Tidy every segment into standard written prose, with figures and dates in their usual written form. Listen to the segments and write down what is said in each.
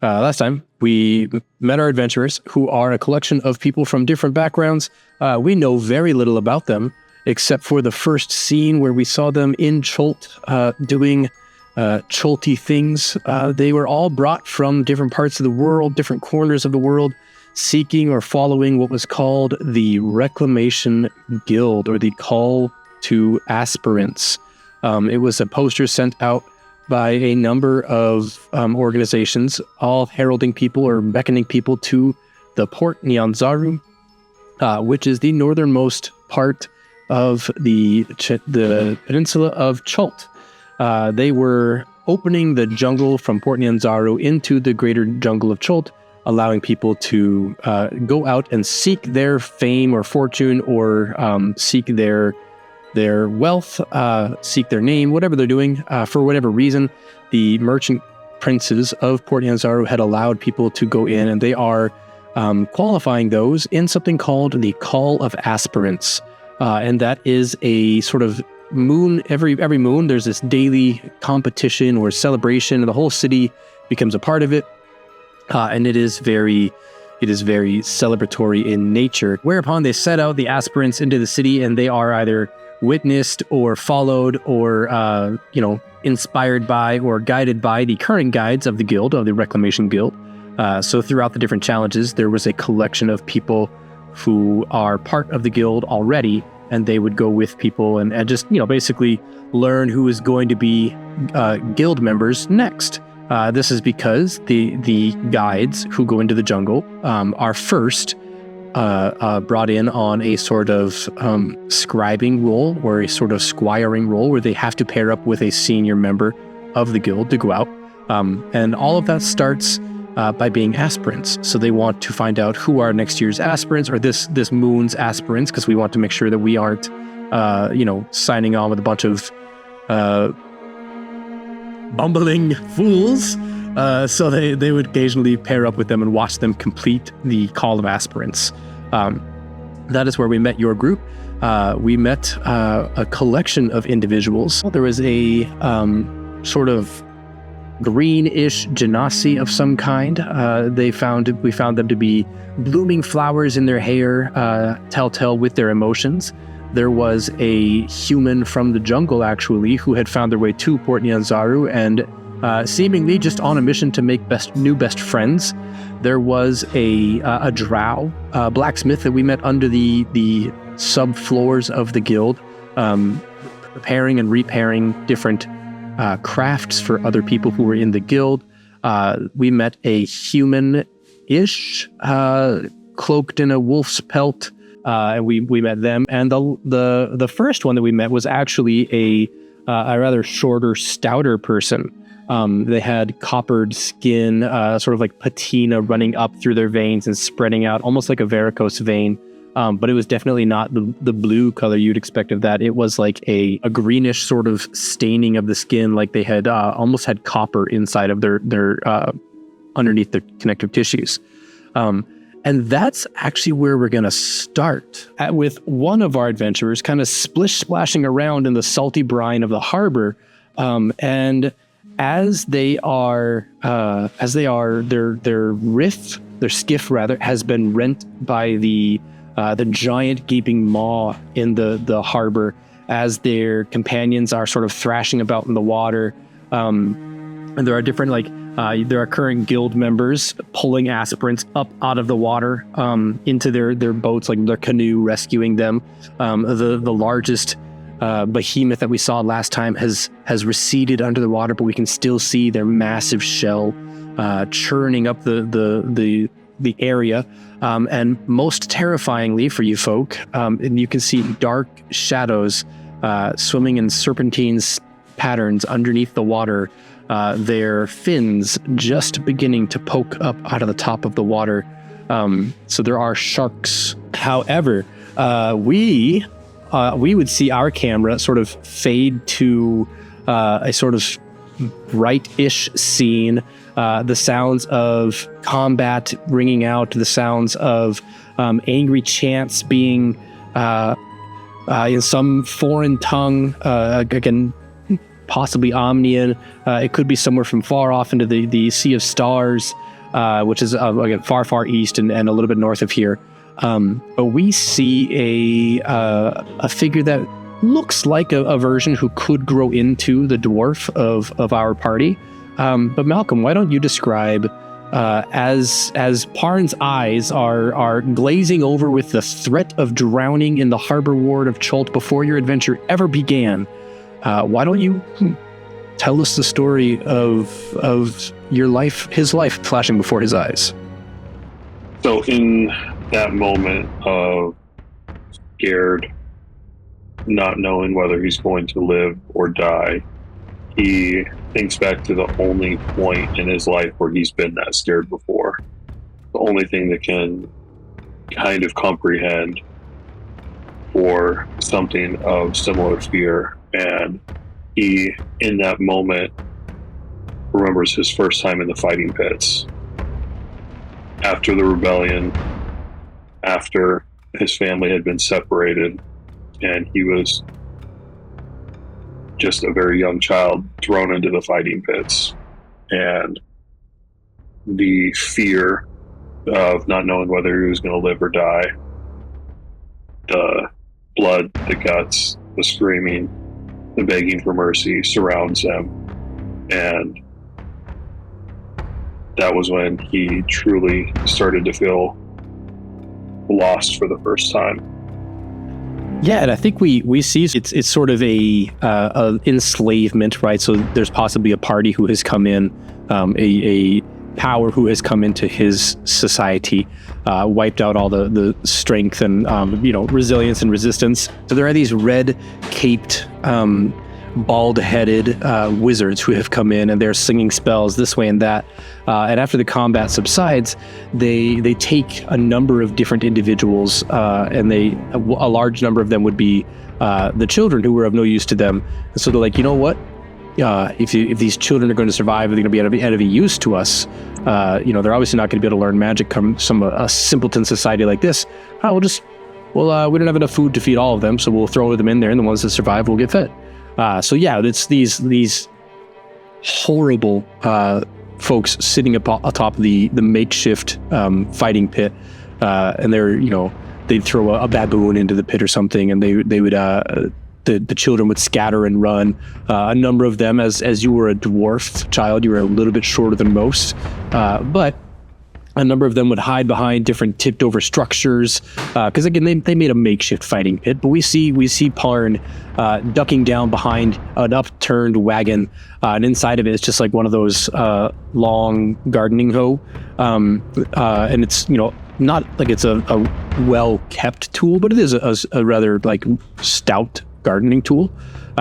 last time we met our adventurers, who are a collection of people from different backgrounds. We know very little about them, except for the first scene where we saw them in Cholt doing Cholty things. They were all brought from different parts of the world, different corners of the world, seeking or following what was called the Reclamation Guild, or the Call to Aspirants. It was a poster sent out by a number of organizations, all heralding people or beckoning people to the Port Nyanzaru, which is the northernmost part of the peninsula of Cholt. They were opening the jungle from Port Nyanzaru into the greater jungle of Cholt, allowing people to go out and seek their fame or fortune, or seek their wealth, seek their name, whatever they're doing. For whatever reason, the merchant princes of Port Nyanzaru had allowed people to go in, and they are qualifying those in something called the Call of Aspirants. And that is a sort of moon, every moon, there's this daily competition or celebration, and the whole city becomes a part of it. And it is very celebratory in nature. Whereupon they set out the aspirants into the city, and they are either witnessed or followed or, inspired by or guided by the current guides of the guild, of the Reclamation Guild. So throughout the different challenges, there was a collection of people who are part of the guild already, and they would go with people and just, basically learn who is going to be guild members next. This is because the guides who go into the jungle are first brought in on a sort of scribing role, or a sort of squiring role, where they have to pair up with a senior member of the guild to go out. And all of that starts by being aspirants. So they want to find out who are next year's aspirants, or this moon's aspirants, because we want to make sure that we aren't, signing on with a bunch of bumbling fools. So they would occasionally pair up with them and watch them complete the Call of Aspirants. That is where we met your group. We met a collection of individuals. There was a sort of greenish genasi of some kind. We found them to be blooming flowers in their hair, telltale with their emotions. There was a human from the jungle, actually, who had found their way to Port Nyanzaru, and seemingly just on a mission to make new best friends. There was a drow blacksmith that we met under the subfloors of the guild, preparing and repairing different crafts for other people who were in the guild. We met a human-ish, cloaked in a wolf's pelt, and we met them. And the first one that we met was actually a rather shorter, stouter person. They had coppered skin, sort of like patina running up through their veins and spreading out, almost like a varicose vein. But it was definitely not the blue color you'd expect of that. It was like a greenish sort of staining of the skin, like they had almost had copper inside of their underneath their connective tissues. And that's actually where we're going to start, with one of our adventurers kind of splashing around in the salty brine of the harbor. And as they are, their skiff has been rent by the giant gaping maw in the harbor, as their companions are sort of thrashing about in the water. And there are different, there are current guild members pulling aspirants up out of the water into their boats, like their canoe, rescuing them. The largest behemoth that we saw last time has receded under the water, but we can still see their massive shell churning up the area. And most terrifyingly for you folk, and you can see dark shadows swimming in serpentine patterns underneath the water, their fins just beginning to poke up out of the top of the water. So there are sharks. However, we would see our camera sort of fade to a sort of bright-ish scene, the sounds of combat ringing out, the sounds of angry chants being in some foreign tongue, again, possibly Omnian. It could be somewhere from far off into the Sea of Stars. which is again far east and a little bit north of here. But we see a figure that looks like a version who could grow into the dwarf of our party. But Malcolm, why don't you describe as Parn's eyes are glazing over with the threat of drowning in the harbor ward of Chult before your adventure ever began? Why don't you tell us the story of your life, his life flashing before his eyes? So in that moment of scared, not knowing whether he's going to live or die, he thinks back to the only point in his life where he's been that scared before. The only thing that can kind of comprehend or something of similar fear. And he, in that moment, remembers his first time in the fighting pits. After the rebellion, after his family had been separated, and he was just a very young child thrown into the fighting pits. And the fear of not knowing whether he was going to live or die, the blood, the guts, the screaming, the begging for mercy surrounds him. And that was when he truly started to feel lost for the first time. Yeah, and I think we see it's sort of a enslavement, right? So there's possibly a party who has come in, a power who has come into his society, wiped out all the strength and resilience and resistance. So there are these red-caped, bald-headed wizards who have come in, and they're singing spells this way and that. And after the combat subsides, they take a number of different individuals, and a large number of them would be the children who were of no use to them. And so they're like, you know what? If these children are going to survive, they're going to be out of use to us. They're obviously not going to be able to learn magic from a simpleton society like this. We don't have enough food to feed all of them, so we'll throw them in there, and the ones that survive will get fed. It's these horrible folks sitting atop the makeshift fighting pit, and they'd throw a baboon into the pit or something, and they would the children would scatter and run. A number of them, as you were a dwarf child, you were a little bit shorter than most, but a number of them would hide behind different tipped over structures, because again they made a makeshift fighting pit. But we see Parn ducking down behind an upturned wagon, and inside of it is just like one of those long gardening hoe, and it's not like it's a well kept tool, but it is a rather like stout gardening tool.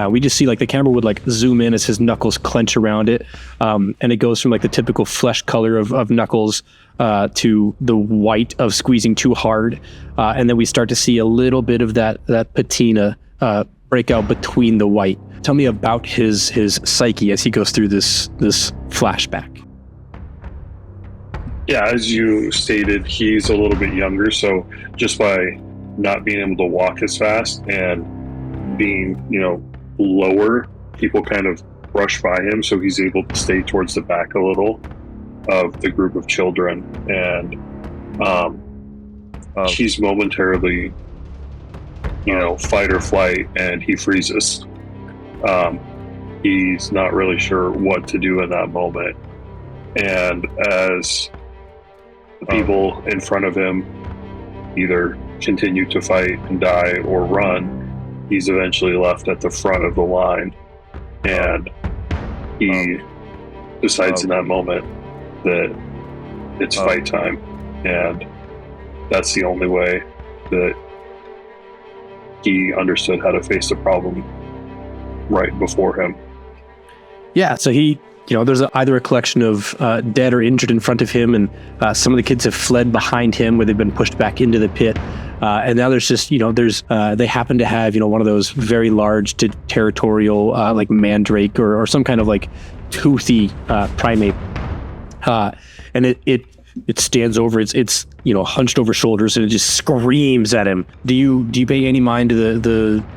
We just see like the camera would like zoom in as his knuckles clench around it, and it goes from like the typical flesh color of knuckles to the white of squeezing too hard, and then we start to see a little bit of that patina break out between the white. Tell me about his psyche as he goes through this flashback. Yeah, as you stated, he's a little bit younger, so just by not being able to walk as fast and being, lower, people kind of brush by him, so he's able to stay towards the back a little of the group of children, and he's momentarily, fight or flight, and he freezes. He's not really sure what to do in that moment, and as the people in front of him either continue to fight and die or run, he's eventually left at the front of the line, and he decides in that moment that it's fight time, and that's the only way that he understood how to face the problem right before him. Yeah, so he, there's either a collection of dead or injured in front of him, and some of the kids have fled behind him where they've been pushed back into the pit. And now there's just, they happen to have, one of those very large territorial, like mandrake or some kind of like toothy primate. And it stands over, it's hunched over shoulders, and it just screams at him. Do you pay any mind to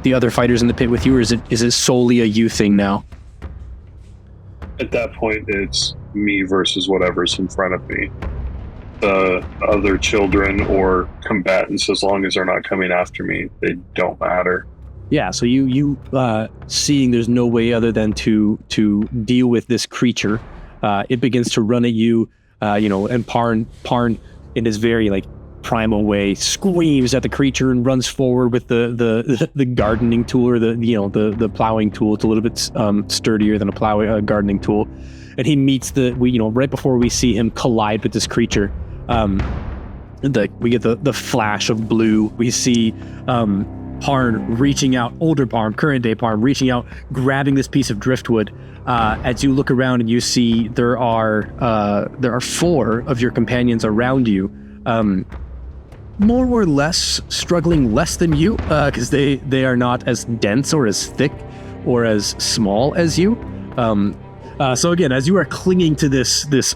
the other fighters in the pit with you, or is it solely a you thing now? At that point, it's me versus whatever's in front of me. The other children or combatants, as long as they're not coming after me, they don't matter. Yeah, so you seeing there's no way other than to deal with this creature, it begins to run at you, and Parn in his very like primal way screams at the creature and runs forward with the gardening tool, or the plowing tool. It's a little bit sturdier than a gardening tool, and he meets right before we see him collide with this creature. We get the flash of blue. We see Parn reaching out, older Parn, current day Parn, reaching out, grabbing this piece of driftwood. As you look around and you see there are 4 of your companions around you, more or less struggling less than you, because they are not as dense or as thick or as small as you. So again, as you are clinging to this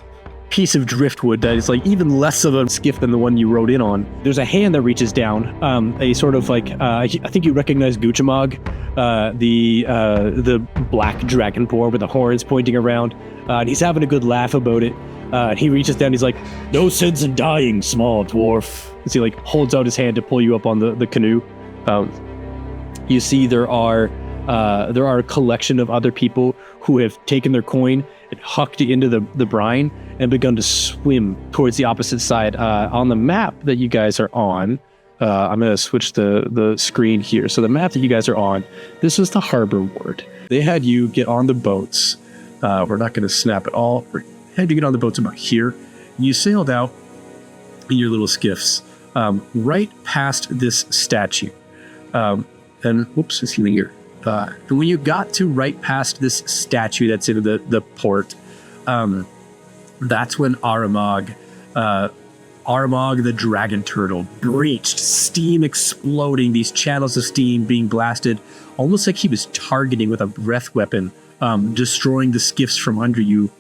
piece of driftwood that is like even less of a skiff than the one you rode in on, there's a hand that reaches down, a sort of like I think you recognize Guchamog, the black dragon boar with the horns pointing around, and he's having a good laugh about it. He reaches down, he's like, "No sense in dying, small dwarf," as he like holds out his hand to pull you up on the canoe. You see there are a collection of other people who have taken their coin and hucked it into the brine and begun to swim towards the opposite side. On the map that you guys are on, I'm going to switch the screen here. So the map that you guys are on, this is the harbor ward. They had you get on the boats. We're not going to snap at all. We had you get on the boats about here. You sailed out in your little skiffs right past this statue. And whoops, it's healing here. And when you got to right past this statue that's in the port, that's when Aramog the dragon turtle breached, steam exploding, these channels of steam being blasted, almost like he was targeting with a breath weapon, destroying the skiffs from under you,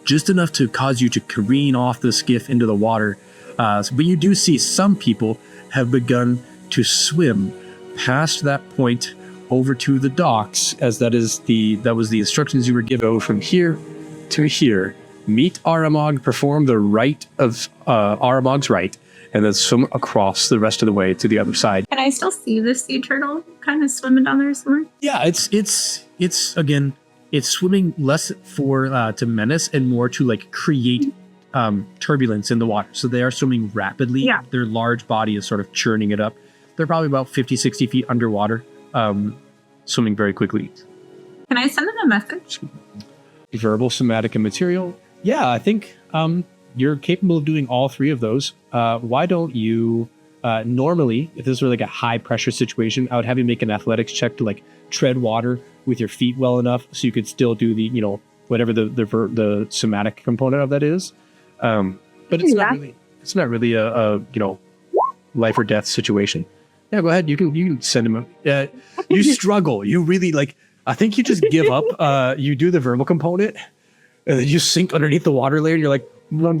just enough to cause you to careen off the skiff into the water. But you do see some people have begun to swim past that point over to the docks, as that was the instructions you were given. Go from here to here, meet Aramog, perform the rite of Aramog's rite, and then swim across the rest of the way to the other side. Can I still see the sea turtle kind of swimming down there somewhere? Yeah, it's again, it's swimming less for to menace and more to like create turbulence in the water. So they are swimming rapidly. Yeah. Their large body is sort of churning it up. They're probably about 50, 60 feet underwater, swimming very quickly. Can I send them a message? Verbal, somatic, and material. Yeah, I think you're capable of doing all 3 of those. Why don't you, normally, if this were like a high pressure situation, I would have you make an athletics check to like tread water with your feet well enough so you could still do the, whatever the somatic component of that is. But it's not really a life or death situation. Yeah, go ahead. You can send him. You struggle. You really like. I think you just give up. You do the verbal component, and then you sink underneath the water layer. And you're like, oh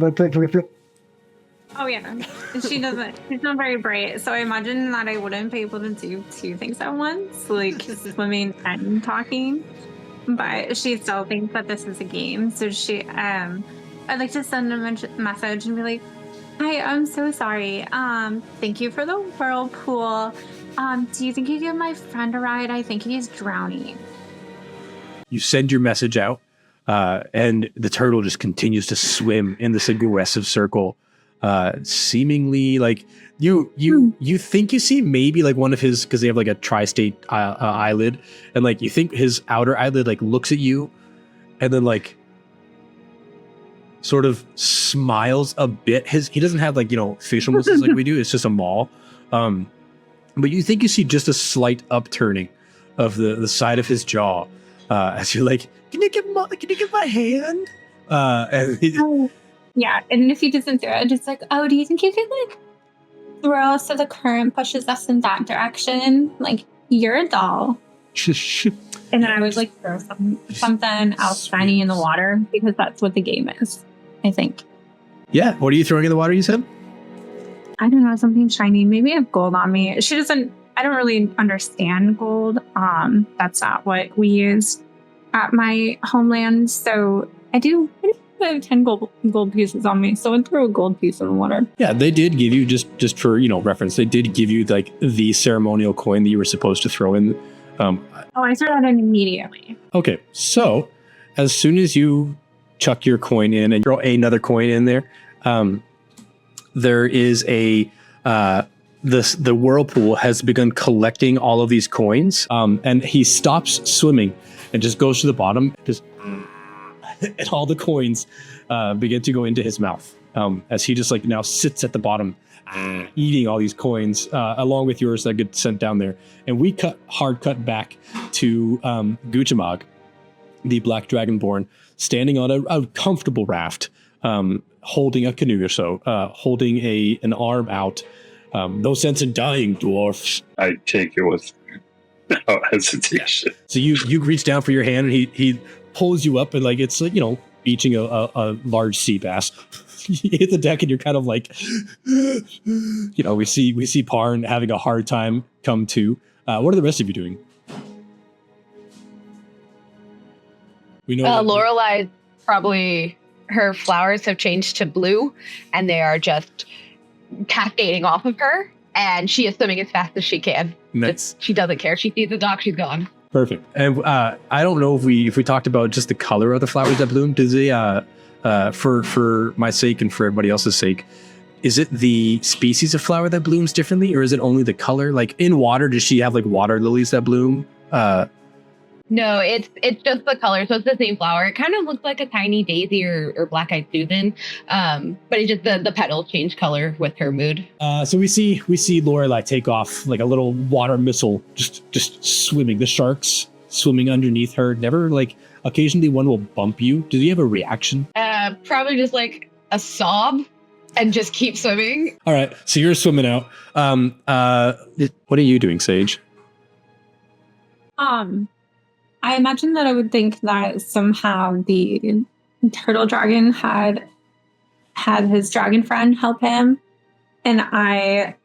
yeah, she's not very bright. So I imagine that I wouldn't be able to do 2 things at once, like swimming and talking. But she still thinks that this is a game. So I'd like to send a message and be like, "Hi, I'm so sorry. Thank you for the whirlpool. Do you think you give my friend a ride? I think he's drowning." You send your message out, and the turtle just continues to swim in this aggressive circle, seemingly like you think you see maybe like one of his, because they have like a tri-state eyelid, and like you think his outer eyelid like looks at you, and then like sort of smiles a bit. He doesn't have like facial muscles like we do. It's just a maul. But you think you see just a slight upturning of the side of his jaw as you're like, can you give my hand? Yeah, and if he doesn't do it, it's like, "Oh, do you think you could like throw us so the current pushes us in that direction? Like, you're a doll." And then I would like throw something else shiny in the water, because that's what the game is, I think. Yeah. What are you throwing in the water, you said? I don't know, something shiny. Maybe I have gold on me. I don't really understand gold. That's not what we use at my homeland. So I do have 10 gold pieces on me, so I'd throw a gold piece in the water. Yeah, they did give you, just for reference, they did give you like the ceremonial coin that you were supposed to throw in. I threw that in immediately. Okay, so as soon as you chuck your coin in and throw another coin in there, there is the whirlpool has begun collecting all of these coins, and he stops swimming and just goes to the bottom, and all the coins begin to go into his mouth, as he just like now sits at the bottom eating all these coins, along with yours that get sent down there. And we hard cut back to Guchamag, the Black Dragonborn, standing on a comfortable raft, holding a canoe or so, holding an arm out. No sense in dying, dwarf. I take it with no hesitation. So you reach down for your hand, and he pulls you up, and like it's beaching a large sea bass. You hit the deck, and you're kind of like, we see Parn having a hard time come to. What are the rest of you doing? We know Lorelai, probably her flowers have changed to blue, and they are just cascading off of her, and she is swimming as fast as she can. Nice. She doesn't care. She sees the dock, she's gone. Perfect. And I don't know if we talked about just the color of the flowers that bloom. Does they, for my sake and for everybody else's sake, is it the species of flower that blooms differently, or is it only the color? Like in water, does she have like water lilies that bloom? No, it's just the color. So it's the same flower. It kind of looks like a tiny daisy or black-eyed Susan, but it's just the petals change color with her mood. So we see Lorelai take off like a little water missile, just swimming. The sharks swimming underneath her. Never like occasionally one will bump you. Do you have a reaction? Probably just like a sob and just keep swimming. All right, so you're swimming out. What are you doing, Sage? I imagine that I would think that somehow the turtle dragon had his dragon friend help him, and I,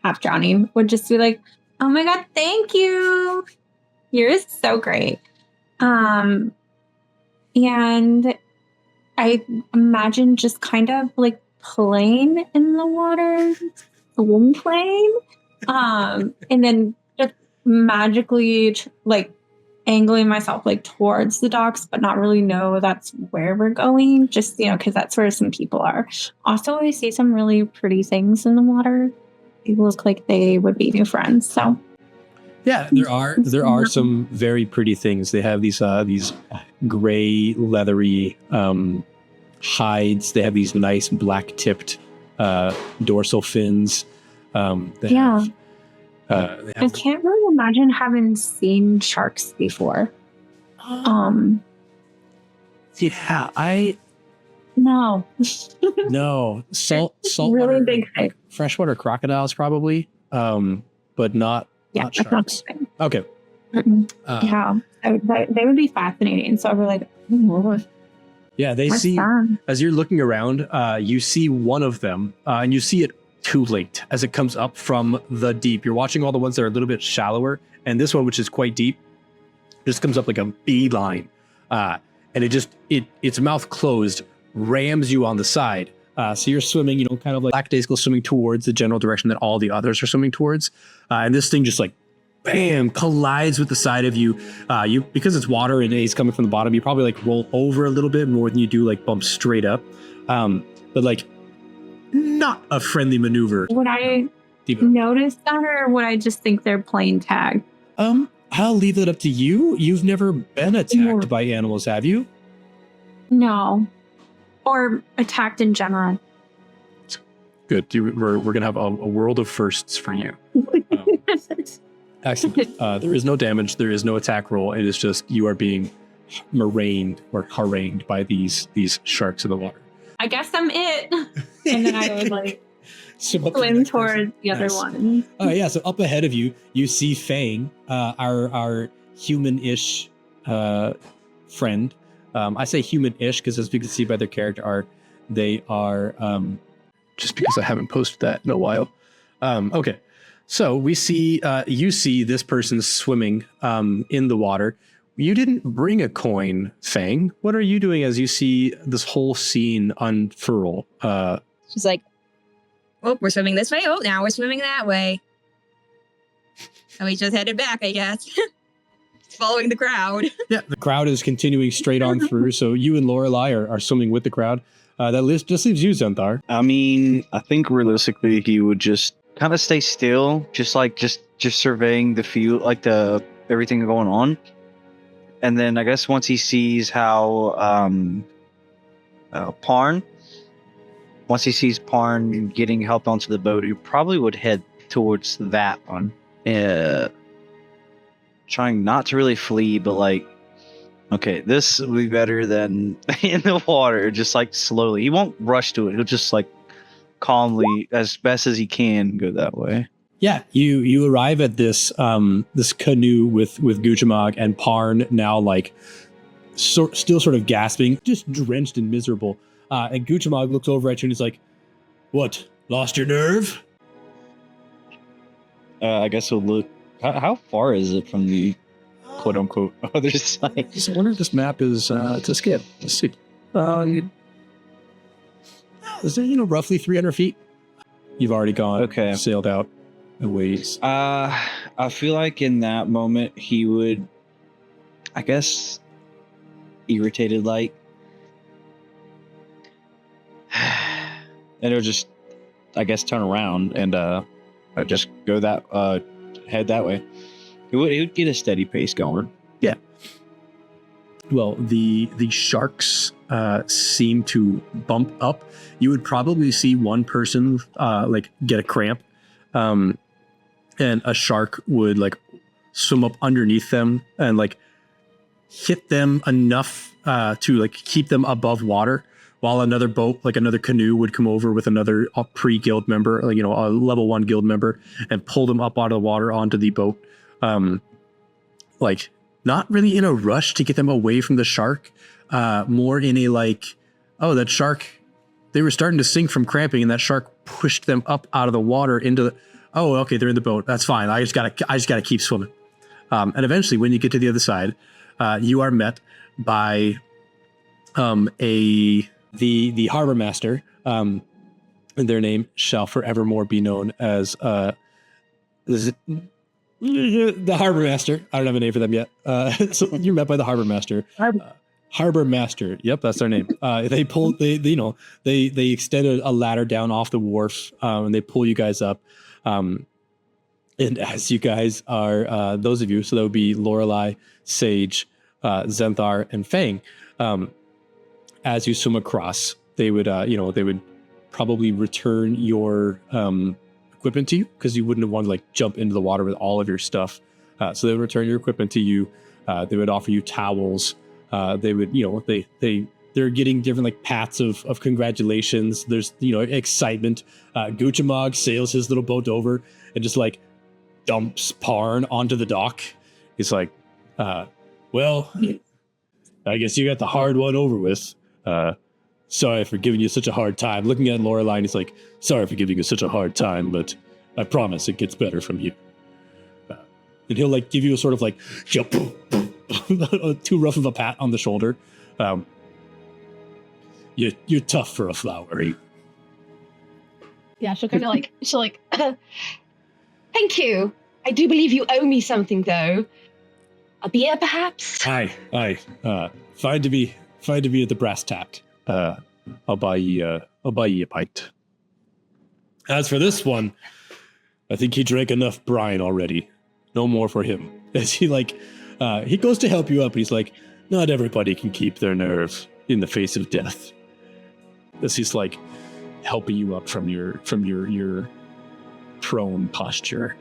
half drowning, would just be like, "Oh my god, thank you! You're so great." And I imagine just kind of like playing in the water, swim playing, and then just magically like angling myself like towards the docks, but not really know that's where we're going, just because that's where some people are. Also, I see some really pretty things in the water. People look like they would be new friends. So yeah, there are some very pretty things. They have these gray leathery hides. They have these nice black tipped dorsal fins. I can't really imagine having seen sharks before. No. Salt really big fish. Freshwater crocodiles probably, but not sharks. Okay. They would be fascinating. So I'd be like, yeah, they see fun. As you're looking around, you see one of them, and you see it too late as it comes up from the deep. You're watching all the ones that are a little bit shallower, and this one, which is quite deep, just comes up like a beeline, and its mouth closed rams you on the side. So you're swimming, kind of like lackadaisical, swimming towards the general direction that all the others are swimming towards, and this thing just like bam collides with the side of you. Because it's water and it's coming from the bottom, you probably like roll over a little bit more than you do like bump straight up, but like not a friendly maneuver. Would I notice that, or would I just think they're playing tag? I'll leave that up to you. You've never been attacked by animals, have you? No. Or attacked in general. Good. We're going to have a world of firsts for you. Excellent. There is no damage. There is no attack roll. It is just you are being harangued by these sharks in the water. I guess I'm it. And then I would like swim towards the other one. Oh yeah, so up ahead of you, you see Fang, our human-ish friend. I say human-ish because as you can see by their character art, they are just because I haven't posted that in a while. Okay. So we see you see this person swimming in the water You didn't bring a coin, Fang. What are you doing as you see this whole scene unfurl? She's like, oh, we're swimming this way. Oh, now we're swimming that way. And we just headed back, I guess. Following the crowd. Yeah, the crowd is continuing straight on through. So you and Lorelai are swimming with the crowd. Just leaves you, Zenthar. I mean, I think realistically he would just kind of stay still, just surveying the field, like the everything going on. And then I guess once he sees how Parn getting helped onto the boat, he probably would head towards that one. Trying not to really flee, but like, okay, this will be better than in the water, just like slowly. He won't rush to it. He'll just like calmly, as best as he can, go that way. Yeah, you arrive at this this canoe with Guchamog and Parn now like still sort of gasping, just drenched and miserable. And Guchamog looks over at you and he's like, "What? Lost your nerve?" I guess we'll look. How far is it from the quote unquote other side? I wonder if this map is to scale. Let's see. Is it roughly 300 feet? You've already gone. Okay, sailed out a ways. I feel like in that moment he would, I guess, irritated like, and it'll just, I guess, turn around and just go that head that way. It would get a steady pace going. Yeah. Well, the sharks seem to bump up. You would probably see one person like get a cramp, and a shark would like swim up underneath them and like hit them enough to like keep them above water, while another boat, like another canoe, would come over with another pre-guild member, like, a level 1 guild member, and pull them up out of the water onto the boat. Like, not really in a rush to get them away from the shark, more in a like, oh, that shark, they were starting to sink from cramping, and that shark pushed them up out of the water into the, oh, okay, they're in the boat. That's fine. I just gotta keep swimming. And eventually, when you get to the other side, you are met by the harbor master, and their name shall forevermore be known as the harbor master. I don't have a name for them yet. So you're met by the harbor master. Harbor master. Yep, that's their name. They extended a ladder down off the wharf, and they pull you guys up. And as you guys are, those of you, so that would be Lorelai, Sage, Zenthar, and Fang. As you swim across, they would probably return your equipment to you, because you wouldn't have wanted to like jump into the water with all of your stuff. So they would return your equipment to you. They would offer you towels. They would, they're getting different like pats of congratulations. There's, excitement. Guchamog sails his little boat over and just like dumps Parn onto the dock. He's like, well, I guess you got the hard one over with. Sorry for giving you such a hard time. Looking at Lorelai, he's like, sorry for giving you such a hard time, but I promise it gets better from you. And he'll like give you a sort of like too rough of a pat on the shoulder. You're tough for a flower. Yeah, she'll thank you. I do believe you owe me something though. A beer, perhaps? Aye. Fine to be at the brass tack. I'll buy you a pint. As for this one, I think he drank enough brine already. No more for him. As he he goes to help you up, and he's like, not everybody can keep their nerve in the face of death. As he's like helping you up from your prone posture.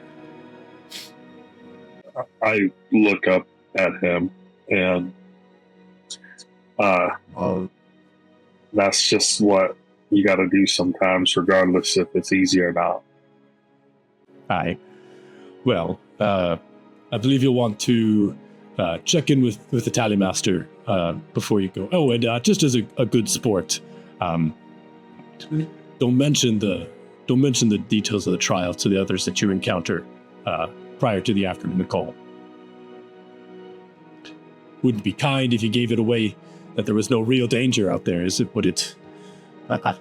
I look up at him, and that's just what you got to do sometimes, regardless if it's easy or not. Aye. Well, I believe you'll want to check in with the tally master before you go. Oh, and just as a good sport, don't mention the details of the trial to the others that you encounter prior to the afternoon call. wouldn't be kind if you gave it away that there was no real danger out there, is it? Would it? I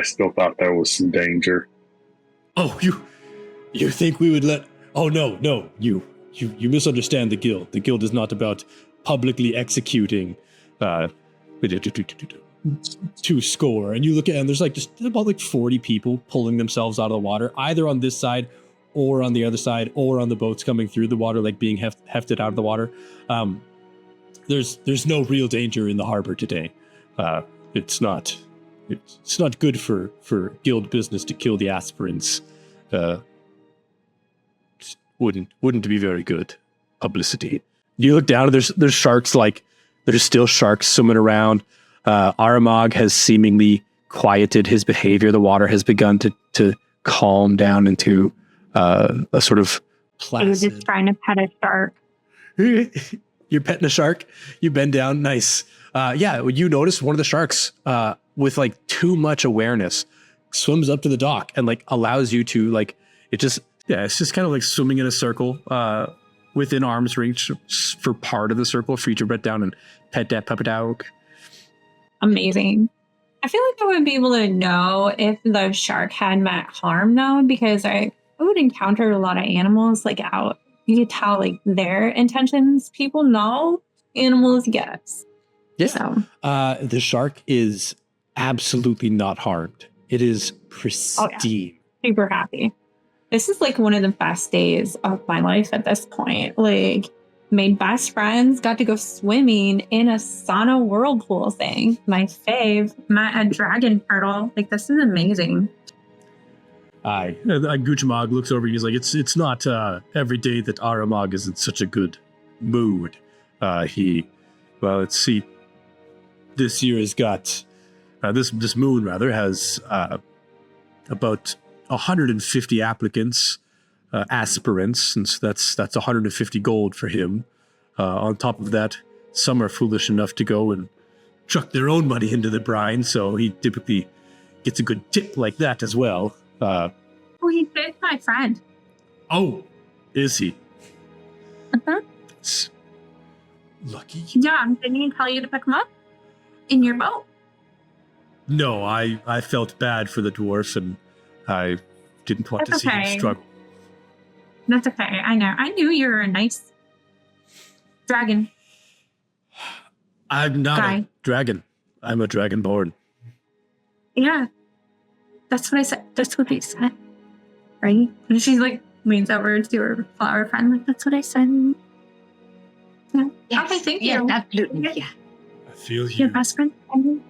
still thought there was some danger. Oh, you think we would let? Oh no, you misunderstand the guild. The guild is not about publicly executing to score. And you look at, and there's like just about like 40 people pulling themselves out of the water, either on this side or on the other side, or on the boats coming through the water, like being hefted out of the water. There's no real danger in the harbor today. It's not good for guild business to kill the aspirants. Wouldn't be very good publicity. You look down, and there's sharks, like there's still sharks swimming around. Aramag has seemingly quieted his behavior. The water has begun to calm down into a sort of placid. I was just trying to pet a shark. You're petting a shark. You bend down. Nice. You notice one of the sharks with like too much awareness swims up to the dock and like allows you to like it's just kind of like swimming in a circle within arm's reach for part of the circle for you to bend down and pet that puppet dog. Amazing. I feel like I would be able to know if the shark had meant harm though, because I would encounter a lot of animals like out. You could tell like their intentions. People know animals, yes. Yeah. So. The shark is absolutely not harmed. It is pristine. Oh, yeah. Super happy. This is like one of the best days of my life at this point. Like, made best friends, got to go swimming in a sauna whirlpool thing. My fave, met a dragon turtle. Like, this is amazing. Aye. Guchamag looks over and he's like, it's not every day that Aramag is in such a good mood. Let's see. This year has got, this moon rather, has about 150 applicants, aspirants, and so that's 150 gold for him. On top of that, some are foolish enough to go and chuck their own money into the brine, so he typically gets a good tip like that as well. He's my friend. Oh, is he? Uh-huh. It's lucky. Yeah, didn't he tell you to pick him up in your boat? No, I felt bad for the dwarf, and I didn't want to see him struggle. That's okay. I know. I knew you were a nice dragon. I'm not a dragon. I'm a dragonborn. Yeah. That's what I said. That's what they said. Right? And she's like, leans over to her flower friend, like, that's what I said. Yeah. Yes. Okay, thank you. Absolutely. Yeah. I feel you. Your best friend.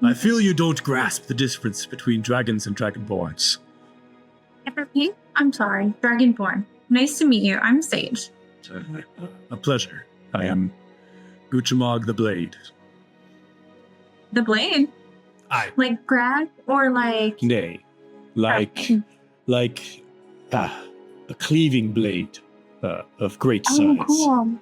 I feel you don't grasp the difference between dragons and dragonborns. I'm sorry. Dragonborn. Nice to meet you. I'm Sage. A pleasure. I am Guchamag the Blade. The blade? Aye. Like grass or like... Nay. Like a cleaving blade of great size. Oh, cool.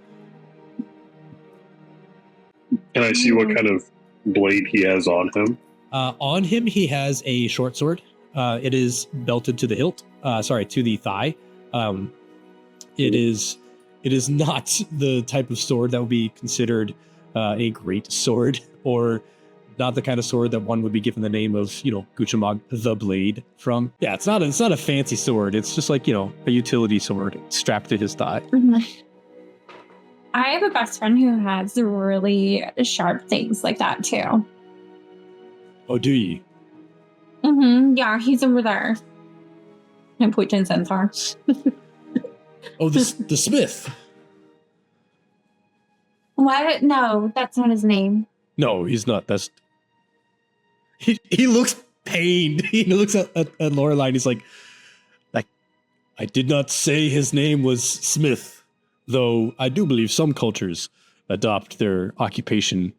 Can I see what kind of blade he has on him? On him, he has a short sword. It is belted to the hilt. To the thigh. It is not the type of sword that would be considered a great sword, or not the kind of sword that one would be given the name of, Guchamag the Blade from. Yeah, it's not a fancy sword. It's just like, a utility sword strapped to his thigh. Mm-hmm. I have a best friend who has really sharp things like that too. Oh, do ye? Mm-hmm. Yeah, he's over there. And point in Centaur. Oh, the smith. What? No, that's not his name. No, he's not. He looks pained. He looks at Lorelai and he's like, I did not say his name was Smith, though I do believe some cultures adopt their occupation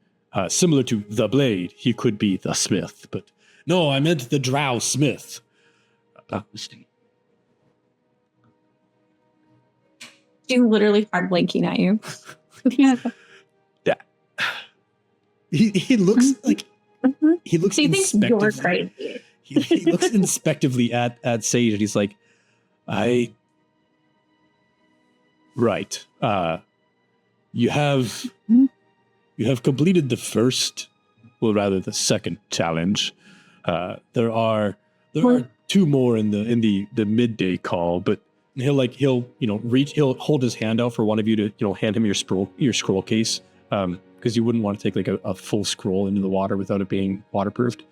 similar to the Blade. He could be the Smith, but no, I meant the Drow Smith. She's literally hard blinking at you. Yeah. He looks like he looks. She thinks you're inspectively. crazy. He looks inspectively at Sage, and he's like, "Right. You have completed the first, well, rather the second challenge. There are two more in the midday call, but he'll hold his hand out for one of you to hand him your scroll case, because you wouldn't want to take like a full scroll into the water without it being waterproofed.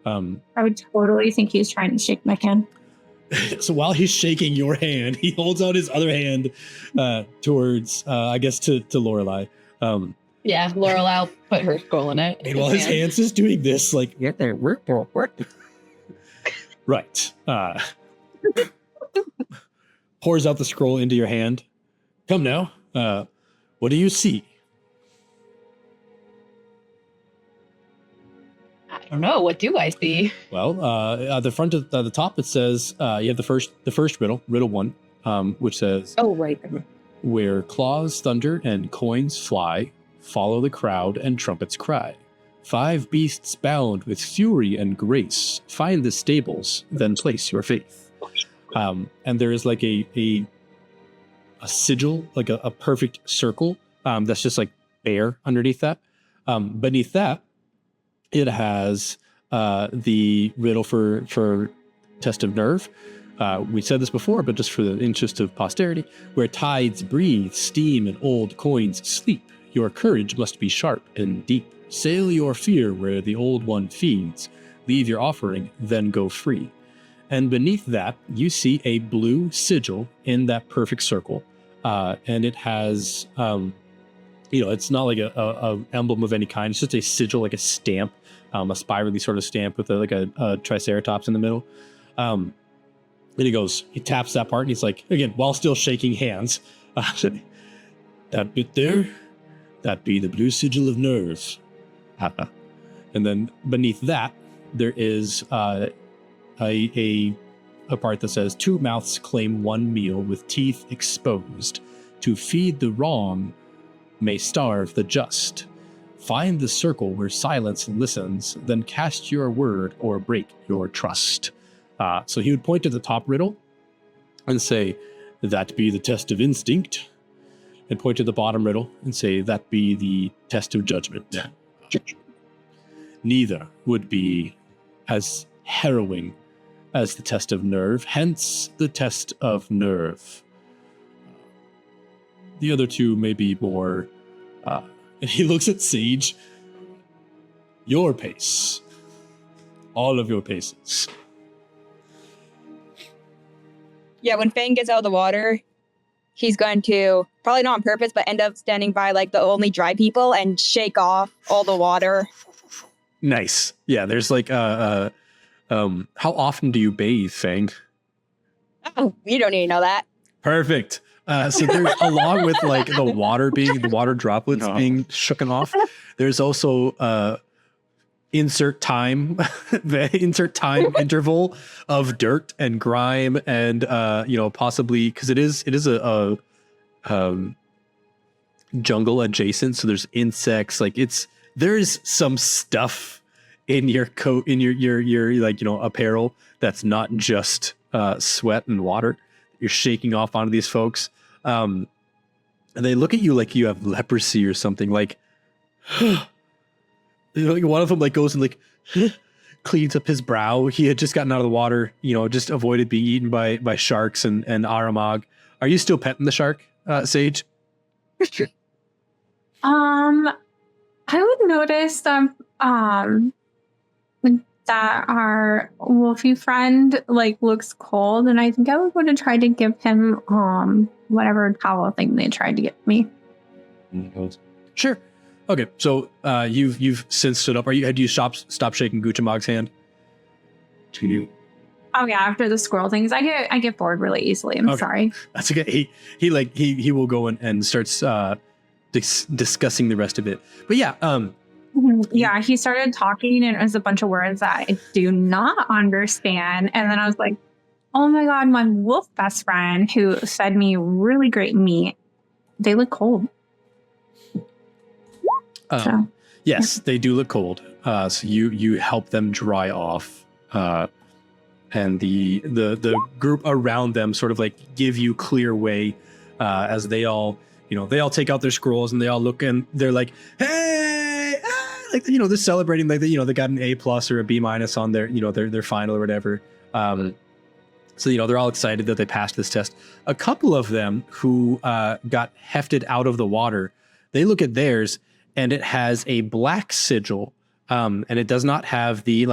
I would totally think he's trying to shake my hand. So while he's shaking your hand, he holds out his other hand towards, I guess, to Lorelai. Yeah, Lorelai will put her scroll in it. And while his hand's just doing this, like, get there, work. Right. Pours out the scroll into your hand. Come now. What do you see? I don't know. What do I see? Well, at the front of the top, it says you have the first riddle 1, which says, "Oh, right. Where claws thunder and coins fly, follow the crowd and trumpets cry. 5 beasts bound with fury and grace, find the stables, then place your faith." And there is like a sigil, like a perfect circle that's just like bare underneath that. Beneath that, it has the riddle for test of nerve. We said this before, but just for the interest of posterity, where tides breathe, steam, and old coins sleep, your courage must be sharp and deep. Sail your fear where the old one feeds. Leave your offering, then go free. And beneath that, you see a blue sigil in that perfect circle. And it has, it's not like a emblem of any kind. It's just a sigil, like a stamp, a spirally sort of stamp with a triceratops in the middle. And he taps that part, and he's like, again, while still shaking hands, that bit there, that be the blue sigil of nerve. And then beneath that, there is a part that says, 2 mouths claim 1 meal with teeth exposed. To feed the wrong may starve the just. Find the circle where silence listens, then cast your word or break your trust. So he would point to the top riddle and say, that be the test of instinct, and point to the bottom riddle and say, that be the test of judgment. Neither would be as harrowing as the test of nerve, hence the test of nerve. The other two may be more, and he looks at Sage, your pace. All of your paces. Yeah, when Fang gets out of the water, he's going to, probably not on purpose, but end up standing by like the only dry people and shake off all the water. Nice. Yeah, there's like how often do you bathe, Fang? Oh, you don't need to know that. Perfect. So there's, along with like the water droplets being shooken off, there's also insert time interval of dirt and grime and possibly, because it is a jungle adjacent, so there's insects, like there's some stuff in your coat, in your like apparel that's not just sweat and water you're shaking off onto these folks. And they look at you like you have leprosy or something, like one of them like goes and like cleans up his brow. He had just gotten out of the water, just avoided being eaten by sharks and Aramag. Are you still petting the shark, Sage? I would notice that our wolfy friend like looks cold, and I think I would want to try to give him whatever towel thing they tried to give me. Sure. Okay, so you've since stood up. Had you stopped shaking Guchamog's hand? Oh yeah, after the squirrel things, I get bored really easily. I'm sorry. That's okay. He will go and starts discussing the rest of it. But yeah, yeah, he started talking, and it was a bunch of words that I do not understand. And then I was like, oh my god, my wolf best friend who fed me really great meat, they look cold. Yes, they do look cold. So you help them dry off, and the group around them sort of like give you clear way as they all they all take out their scrolls and they all look and they're like, hey, like, they're celebrating like, they got an A+ or a B- on their final or whatever. So, they're all excited that they passed this test. A couple of them who got hefted out of the water, they look at theirs and it has a black sigil. And it does not have the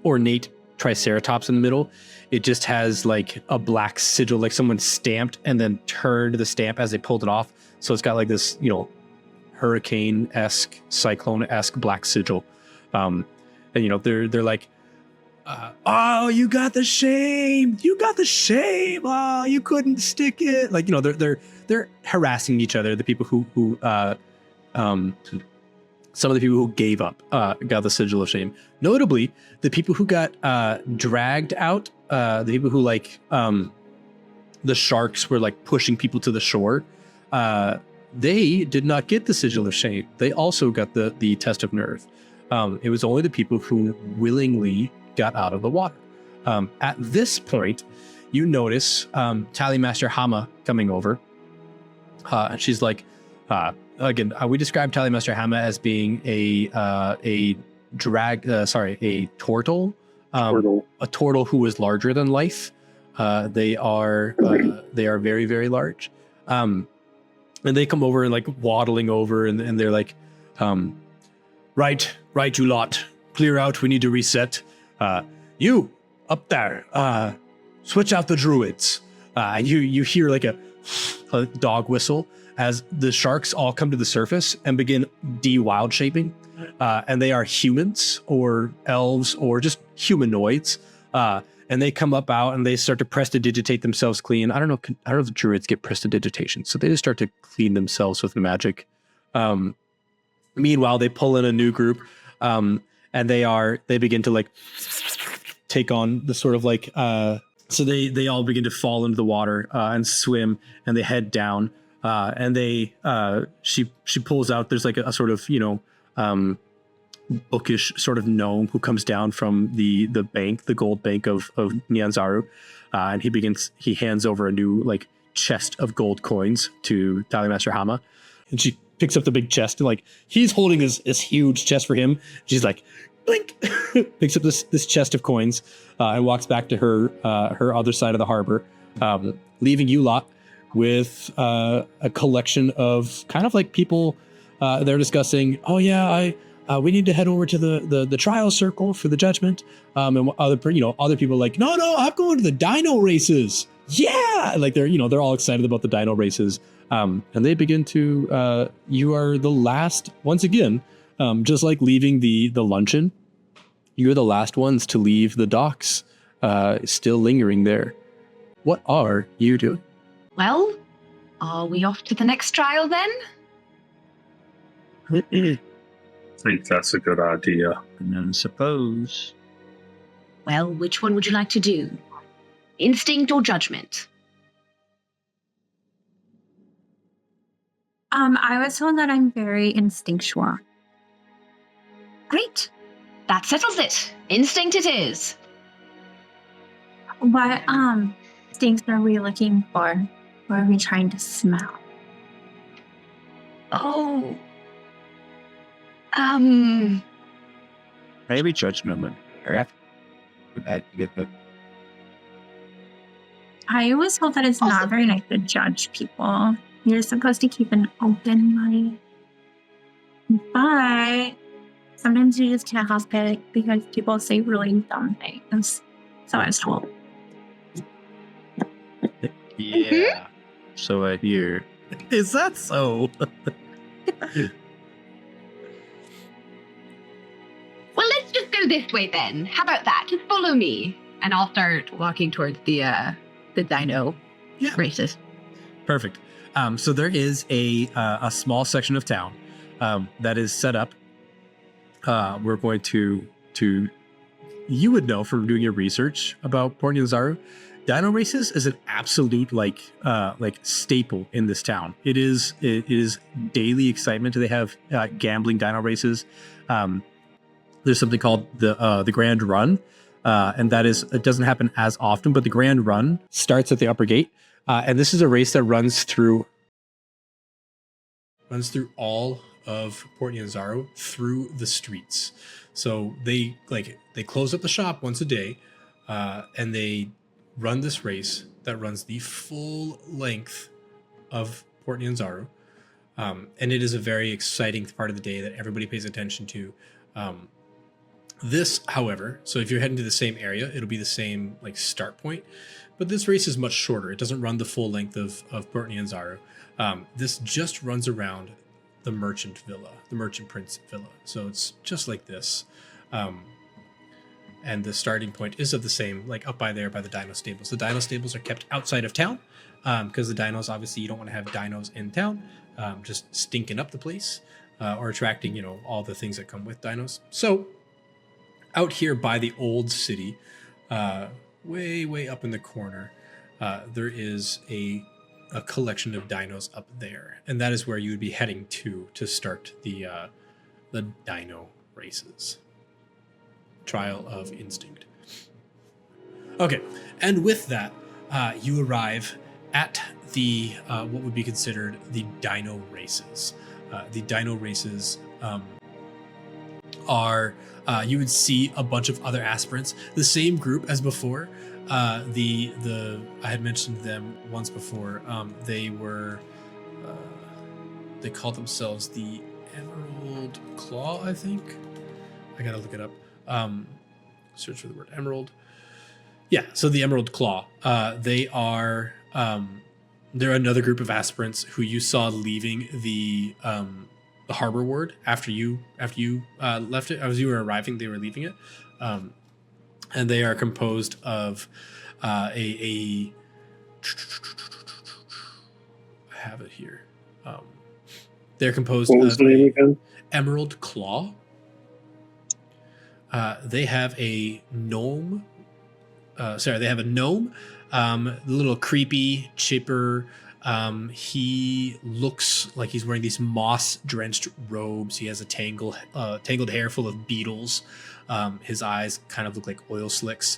ornate triceratops in the middle. It just has like a black sigil, like someone stamped and then turned the stamp as they pulled it off. So it's got like this, hurricane-esque, cyclone-esque black sigil. And they're like, oh, you got the shame. Oh, you couldn't stick it. Like, they're harassing each other. The people who some of the people who gave up got the sigil of shame. Notably, the people who got dragged out, the people who the sharks were like pushing people to the shore, they did not get the sigil of shame. They also got the test of nerve. It was only the people who willingly got out of the water. At this point, you notice Tallymaster Hama coming over, and she's like, again, we described Tallymaster Hama as being a turtle, a turtle who is larger than life. They are very, very large. And they come over and like waddling over, and they're like, right, you lot, clear out. We need to reset. You up there, switch out the druids. You hear like a dog whistle as the sharks all come to the surface and begin de-wild shaping. And they are humans or elves or just humanoids. And they come up out and they start to prestidigitate themselves clean. I don't know if the druids get prestidigitation. So they just start to clean themselves with magic. Meanwhile, they pull in a new group. And they begin to like take on the sort of like, so they all begin to fall into the water and swim, and they head down. And she pulls out, there's like a sort of, bookish sort of gnome who comes down from the bank, the gold bank of Nyanzaru. And he hands over a new like chest of gold coins to Tallymaster Hama. And she picks up the big chest and like, he's holding his huge chest for him. She's like, blink, picks up this chest of coins and walks back to her other side of the harbor, leaving you lot with a collection of kind of like people. They're discussing, oh yeah, we need to head over to the trial circle for the judgment. And other people are like, no, I'm going to the dino races. Yeah, like they're all excited about the dino races. And they begin to. You are the last once again, just like leaving the luncheon. You're the last ones to leave the docks, still lingering there. What are you doing? Well, are we off to the next trial then? I think that's a good idea. And then suppose. Well, which one would you like to do? Instinct or judgment? I was told that I'm very instinctual. Great. That settles it. Instinct it is. What instincts are we looking for? What are we trying to smell? Oh. Maybe judgment. I always felt that it's not very nice to judge people. You're supposed to keep an open mind. But sometimes you just can't help it because people say really dumb things. So I was told. Yeah. Mm-hmm. So I hear. Is that so? Well, let's just go this way then. How about that? Just follow me, and I'll start walking towards the dino races. Perfect. So there is a small section of town that is set up. We're going to you would know from doing your research about Port Nyanzaru. Dino races is an absolute like staple in this town. It is daily excitement. They have gambling dino races. There's something called the Grand Run, and it doesn't happen as often. But the Grand Run starts at the upper gate. And this is a race that runs through all of Port Nyanzaru through the streets. So they close up the shop once a day, and they run this race that runs the full length of Port Nyanzaru. And it is a very exciting part of the day that everybody pays attention to. This, however, so if you're heading to the same area, it'll be the same start point, but this race is much shorter. It doesn't run the full length of Port Nyanzaru. This just runs around the merchant villa, the merchant prince villa. So it's just like this. And the starting point is of the same, up by there by the dino stables. The dino stables are kept outside of town because the dinos, obviously, you don't want to have dinos in town, just stinking up the place or attracting, all the things that come with dinos. So out here by the old city, way up in the corner, there is a collection of dinos up there, and that is where you would be heading to start the dino races. Trial of Instinct. Okay, and with that, you arrive at the what would be considered the dino races. The dino races are you would see a bunch of other aspirants, the same group as before. The I had mentioned them once before. They were they called themselves the Emerald Claw, I think. I gotta look it up. Search for the word emerald. Yeah, so the Emerald Claw. They are they're another group of aspirants who you saw leaving the harbor ward after you left it. As you were arriving, they were leaving it. And they are composed of I have it here. They're composed of Emerald Claw. They have a gnome. They have a gnome. Little creepy, chipper. He looks like he's wearing these moss-drenched robes. He has a tangled hair full of beetles. His eyes kind of look like oil slicks.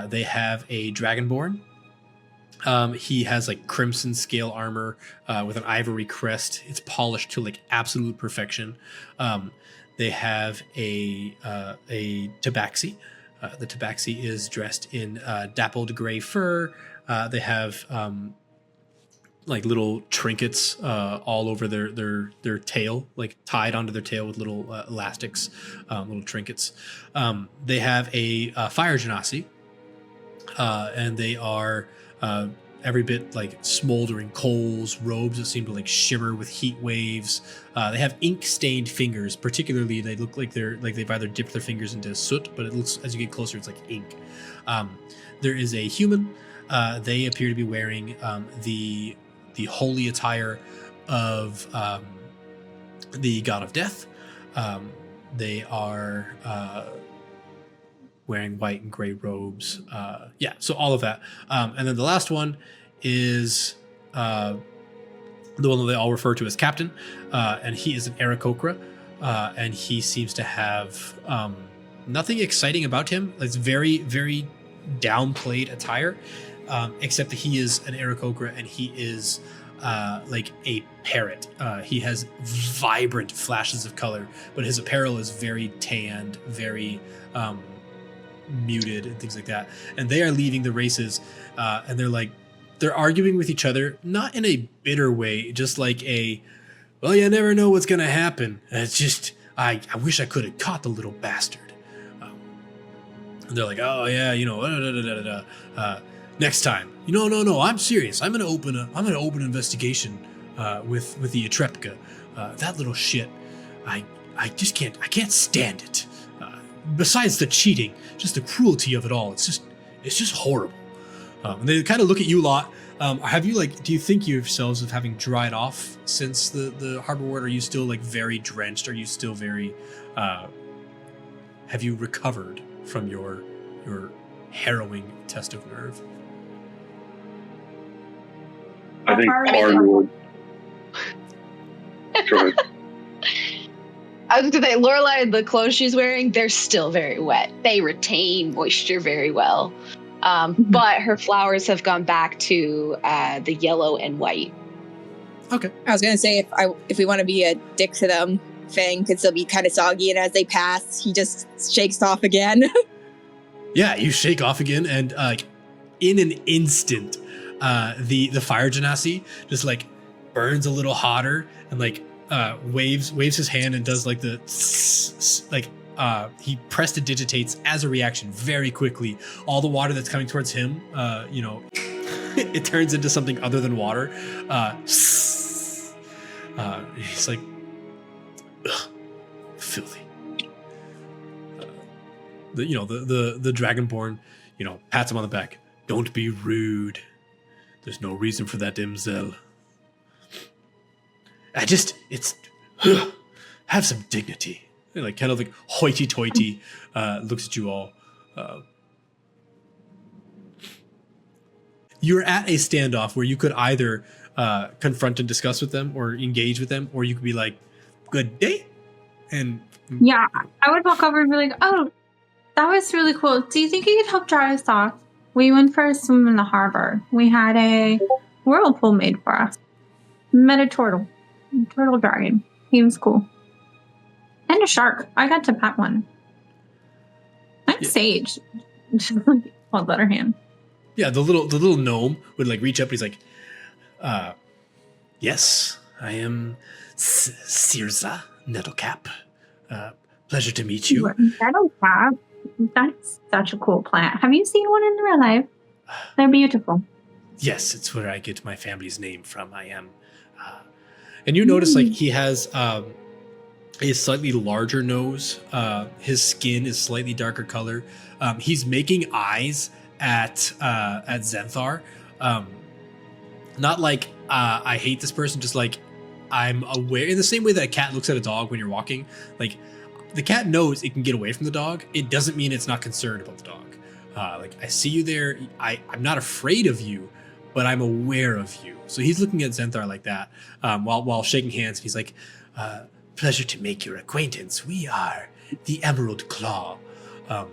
They have a dragonborn. He has crimson scale armor with an ivory crest. It's polished to absolute perfection. They have a tabaxi. The tabaxi is dressed in dappled gray fur. They have little trinkets all over their tail, tied onto their tail with little elastics, little trinkets. They have a fire genasi, and they are every bit smoldering coals, robes that seem to shimmer with heat waves. They have ink-stained fingers. Particularly, they look like they've either dipped their fingers into soot, but it looks, as you get closer, it's like ink. There is a human. They appear to be wearing the holy attire of the god of death. They are wearing white and gray robes. So all of that. And then the last one is the one that they all refer to as Captain. And he is an Aarakocra. And he seems to have nothing exciting about him. It's very, very downplayed attire. Except that he is an Aarakocra and he is a parrot. He has vibrant flashes of color, but his apparel is very tanned, very muted and things like that. And they are leading the races, and they're arguing with each other, not in a bitter way, just you never know what's gonna happen. And it's just I wish I could have caught the little bastard. And they're like, oh yeah, next time. No, I'm serious. I'm gonna open an investigation with the Atrepka. That little shit, I can't stand it. Besides the cheating, just the cruelty of it all. It's just horrible. And they kind of look at you lot. Have you do you think yourselves of having dried off since the harbor ward? Are you still very drenched? Are you still very have you recovered from your harrowing test of nerve? I think Parn would. Go ahead. I was going to say, Lorelai, the clothes she's wearing, they're still very wet. They retain moisture very well. But her flowers have gone back to the yellow and white. Okay. I was gonna say if we want to be a dick to them, Fang could still be kind of soggy, and as they pass, he just shakes off again. Yeah, you shake off again, and in an instant, the fire genasi just like burns a little hotter, and like waves his hand and does like the he prestidigitates as a reaction very quickly. All the water that's coming towards him, it turns into something other than water. He's like, ugh, filthy. The Dragonborn, pats him on the back. Don't be rude. There's no reason for that, Imzel. Have some dignity. And like kind of like hoity-toity looks at you all. You're at a standoff where you could either confront and discuss with them or engage with them, or you could be like, good day. And yeah, I would walk over and be like, oh, that was really cool. Do you think you could help dry us off? We went for a swim in the harbor. We had a whirlpool made for us. Met a turtle dragon. He was cool. And a shark. I got to pet one. I'm Sage. Hold out her hand. Yeah, the little gnome would like reach up and he's like, yes, I am Sirza Nettlecap. Pleasure to meet you. Nettlecap? That's such a cool plant. Have you seen one in real life? They're beautiful. Yes, it's where I get my family's name from. I am. And you notice like he has a slightly larger nose. His skin is slightly darker color. He's making eyes at Zenthar. Not like I hate this person, just like I'm aware, in the same way that a cat looks at a dog when you're walking. Like the cat knows it can get away from the dog. It doesn't mean it's not concerned about the dog. Like I see you there. I'm not afraid of you, but I'm aware of you. So he's looking at Zenthar like that, while shaking hands. He's like, pleasure to make your acquaintance. We are the Emerald Claw. And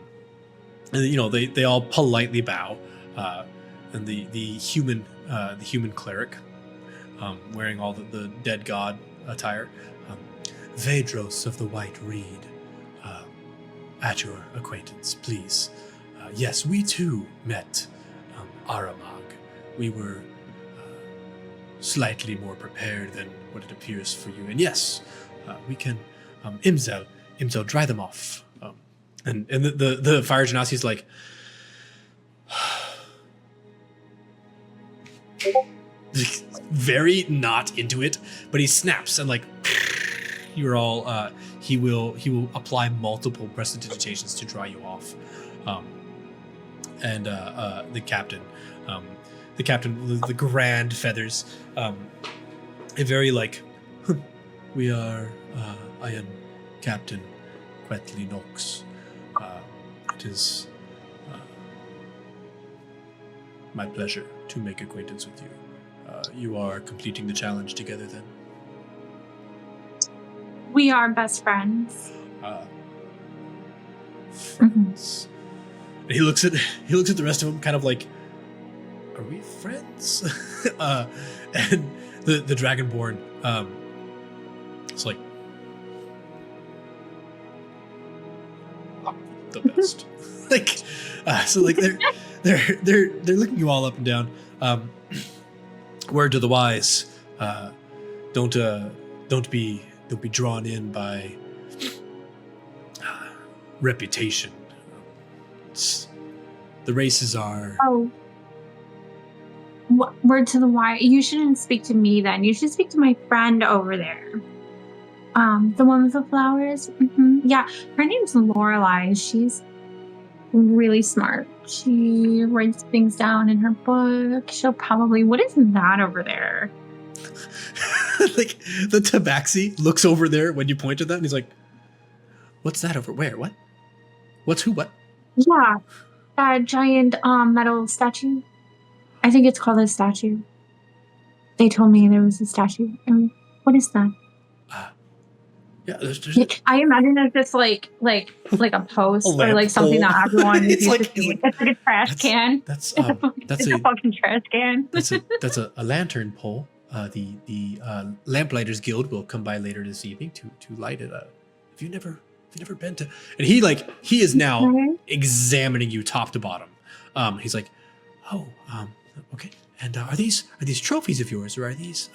they all politely bow. And the human cleric, wearing all the dead god attire, Vedros of the White Reed, at your acquaintance, please. Yes, we too met Aramag. We were slightly more prepared than what it appears for you. And yes, we can, Imzel, dry them off. And the fire genasi is like, very not into it, but he snaps and like, you're all, he will apply multiple prestidigitations to dry you off. And the captain, the grand feathers, a very like, we are, I am Captain Quetley Nox. It is my pleasure to make acquaintance with you. You are completing the challenge together then? We are best friends. Friends. And he looks at the rest of them kind of like, are we friends? And the Dragonborn, it's like, the best. Like, so like they're looking you all up and down. Word to the wise, don't be drawn in by reputation. The races are. Oh, word to the wise. You shouldn't speak to me then. You should speak to my friend over there. The one with the flowers. Mm-hmm. Yeah, her name's Lorelai. She's really smart. She writes things down in her book. She'll probably. What is that over there? Like the tabaxi looks over there when you point at that, and he's like, "What's that over? Where? What? What's who? What?" Yeah, that giant metal statue. I think it's called a statue. They told me there was a statue. And what is that? Yeah, there's I imagine it's just like a post A or like something lamp that pole. everyone It's uses like- to see. It's like a trash can. That's It's a fucking trash can. that's a lantern pole. The Lamplighters Guild will come by later this evening to light it up. If you've never been to, and he is now Okay. examining you top to bottom. He's like, oh, okay. And are these trophies of yours, or are these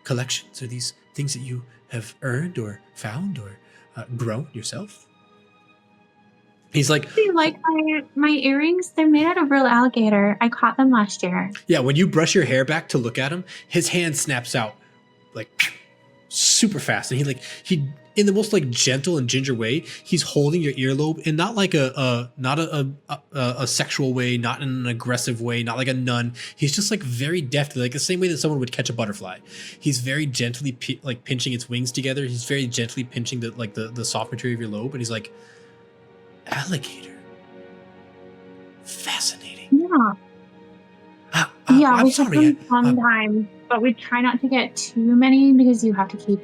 collections? Are these things that you have earned or found or grown yourself? He's like, Do you like my earrings? They're made out of real alligator. I caught them last year. yeah. When you brush your hair back to look at him, his hand snaps out like super fast, and he in the most like gentle and ginger way, he's holding your earlobe, and not like a sexual way, not in an aggressive way, not like a nun. He's just like very deftly, like the same way that someone would catch a butterfly. He's very gently like pinching its wings together. He's very gently pinching the soft material of your lobe, and he's like, alligator, fascinating. Yeah. Yeah, I'm we sorry. have them sometimes, but we try not to get too many because you have to keep,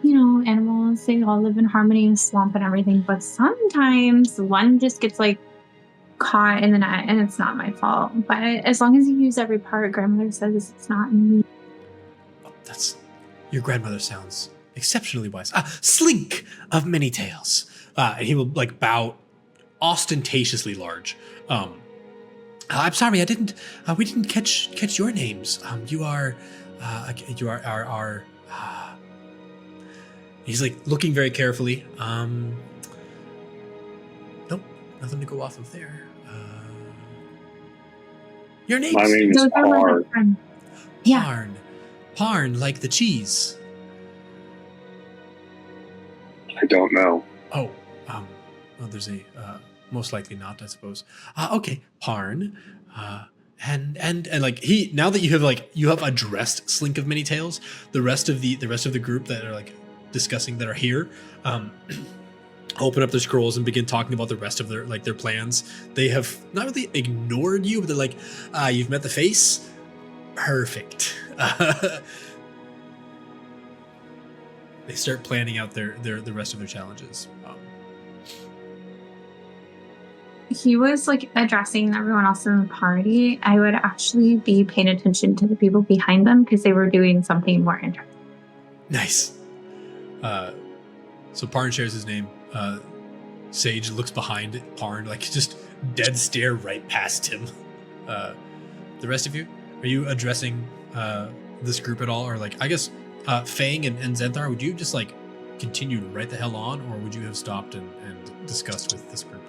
animals. They all live in harmony in the swamp and everything. But sometimes one just gets like caught in the net, and it's not my fault. But as long as you use every part, grandmother says it's not me. That's your grandmother sounds exceptionally wise. Slink of many tails. And he will like bow ostentatiously large. I'm sorry, we didn't catch your names. You are our. He's like looking very carefully. Nope, nothing to go off of there. Your names. My name is Those are my Parn. best friends. Yeah. Parn. Parn, like the cheese. I don't know. Oh, well, there's a most likely not, I suppose. Okay, Parn, and like now that you have addressed Slink of Many Tails, the rest of the group that are like discussing that are here, open up their scrolls and begin talking about the rest of their plans. They have not really ignored you, but they're like, you've met the face, perfect. They start planning out the rest of their challenges. He was like addressing everyone else in the party. I would actually be paying attention to the people behind them because they were doing something more interesting. Nice. So Parn shares his name. Sage looks behind Parn, like just dead stare right past him. The rest of you, are you addressing this group at all, or like I guess Fang and Zenthar? Would you just like continue right the hell on, or would you have stopped and discussed with this group?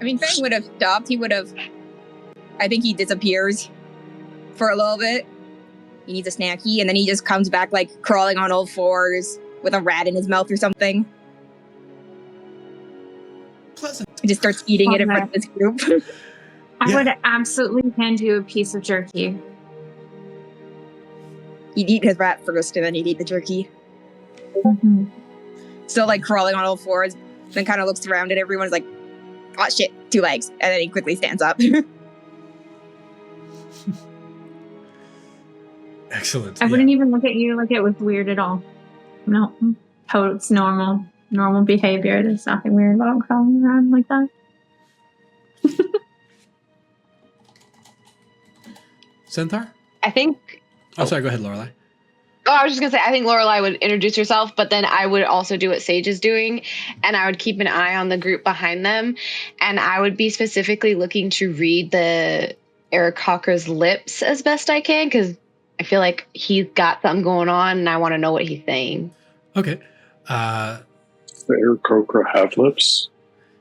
I mean, Fang would have stopped. He would have. I think he disappears for a little bit. He needs a snacky, and then he just comes back like crawling on all fours with a rat in his mouth or something. Pleasant. He just starts eating it in front of this group. I would absolutely hand you a piece of jerky. He'd eat his rat first, and then he'd eat the jerky. Mm-hmm. Still like crawling on all fours, then kind of looks around at everyone, is like, oh shit, 2 legs. And then he quickly stands up. Excellent. I wouldn't even look at you like it was weird at all. No, it's normal behavior. There's nothing weird about crawling around like that. Zenthar? I think. Oh, sorry. Go ahead, Lorelai. Oh, I was just gonna say, I think Lorelai would introduce herself, but then I would also do what Sage is doing, and I would keep an eye on the group behind them, and I would be specifically looking to read the Eric Hawker's lips as best I can, because I feel like he's got something going on, and I want to know what he's saying. Okay. Does the Eric Croker have lips?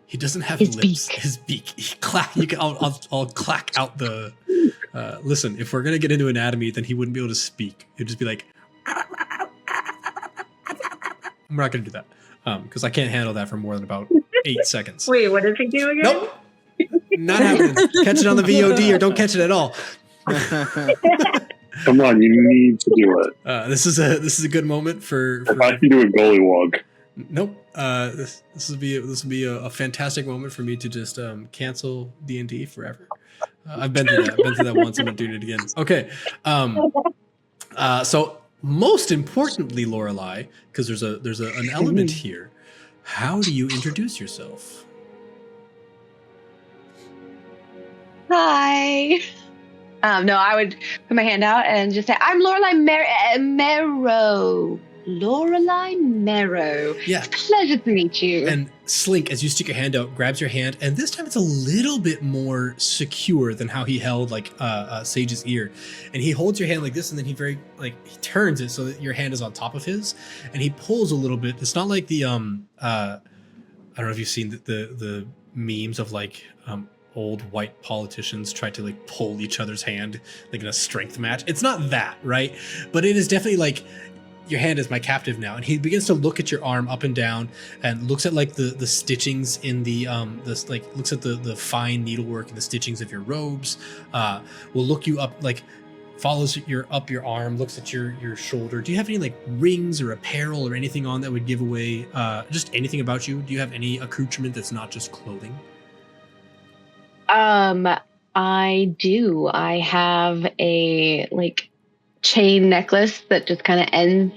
He doesn't have His lips. beak. His beak. I'll clack out the. Listen, if we're gonna get into anatomy, then he wouldn't be able to speak. He'd just be like. We're not gonna do that because I can't handle that for more than about 8 seconds. Wait, what did he do again? Nope. Not happening. Catch it on the VOD or don't catch it at all. Come on, you need to do it. This is a good moment for If I can do a goalie wog. Nope. This will be a fantastic moment for me to just cancel D&D forever. I've been through that. I've been through that once. I'm not doing it again. Okay. So most importantly, Lorelai, because there's an element here. How do you introduce yourself? Hi. No, I would put my hand out and just say, I'm Lorelai Merrow. Lorelai Merrow. Yeah. It's a pleasure to meet you. And Slink, as you stick your hand out, grabs your hand, and this time it's a little bit more secure than how he held like Sage's ear. And he holds your hand like this, and then he turns it so that your hand is on top of his, and he pulls a little bit. It's not like the I don't know if you've seen the memes of like old white politicians try to like pull each other's hand like in a strength match. It's not that, right? But it is definitely like, your hand is my captive now. And he begins to look at your arm up and down and looks at like the stitchings in the this like looks at the fine needlework and the stitchings of your robes. Will look you up, like follows your arm, looks at your shoulder. Do you have any like rings or apparel or anything on that would give away just anything about you? Do you have any accoutrement that's not just clothing? I do. I have a like chain necklace that just kind of ends.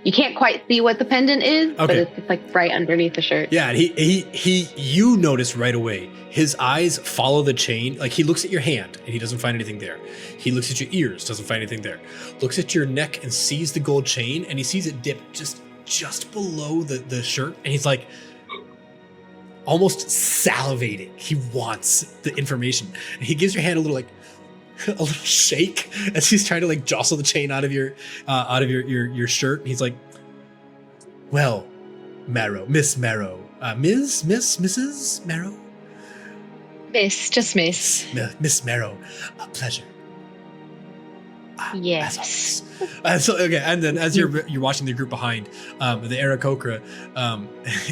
You can't quite see what the pendant is, but it's just like right underneath the shirt. Yeah, and you notice right away. His eyes follow the chain. Like he looks at your hand and he doesn't find anything there. He looks at your ears, doesn't find anything there. Looks at your neck and sees the gold chain, and he sees it dip just below the shirt, and he's like almost salivating. He wants the information, and he gives your hand a little shake as he's trying to like jostle the chain out of your shirt. And he's like, well, Marrow, Miss Marrow, Mrs. Marrow, Just Miss. Miss Marrow, a pleasure. Yes. And then as you're watching the group behind, the Aarakocra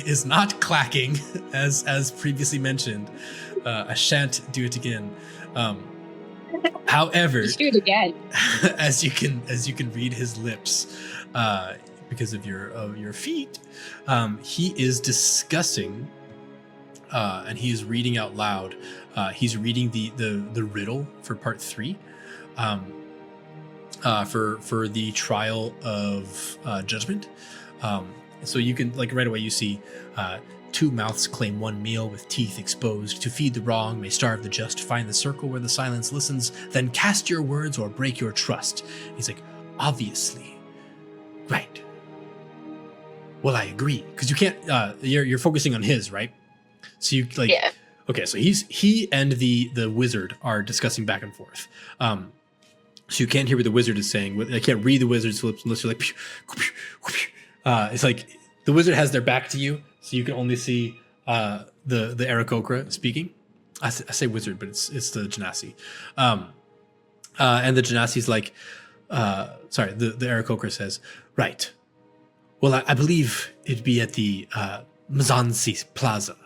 is not clacking as previously mentioned. I shan't do it again. However, Just do it again. as you can read his lips, because of your feet, he is discussing, and he is reading out loud. He's reading the riddle for part 3, for the trial of judgment. So you can like right away you see. 2 mouths claim 1 meal with teeth exposed. To feed the wrong may starve the just. Find the circle where the silence listens. Then cast your words or break your trust. He's like, obviously. Right. Well, I agree. Because you can't, you're focusing on his, right? So you like, yeah. Okay, so he and the wizard are discussing back and forth. So you can't hear what the wizard is saying. I can't read the wizard's lips unless you're like, it's like the wizard has their back to you. So you can only see the Aarakocra speaking. I say wizard, but it's the Genasi. And the Genasi's like, the Aarakocra says, right. Well, I believe it'd be at the Mzansi Plaza.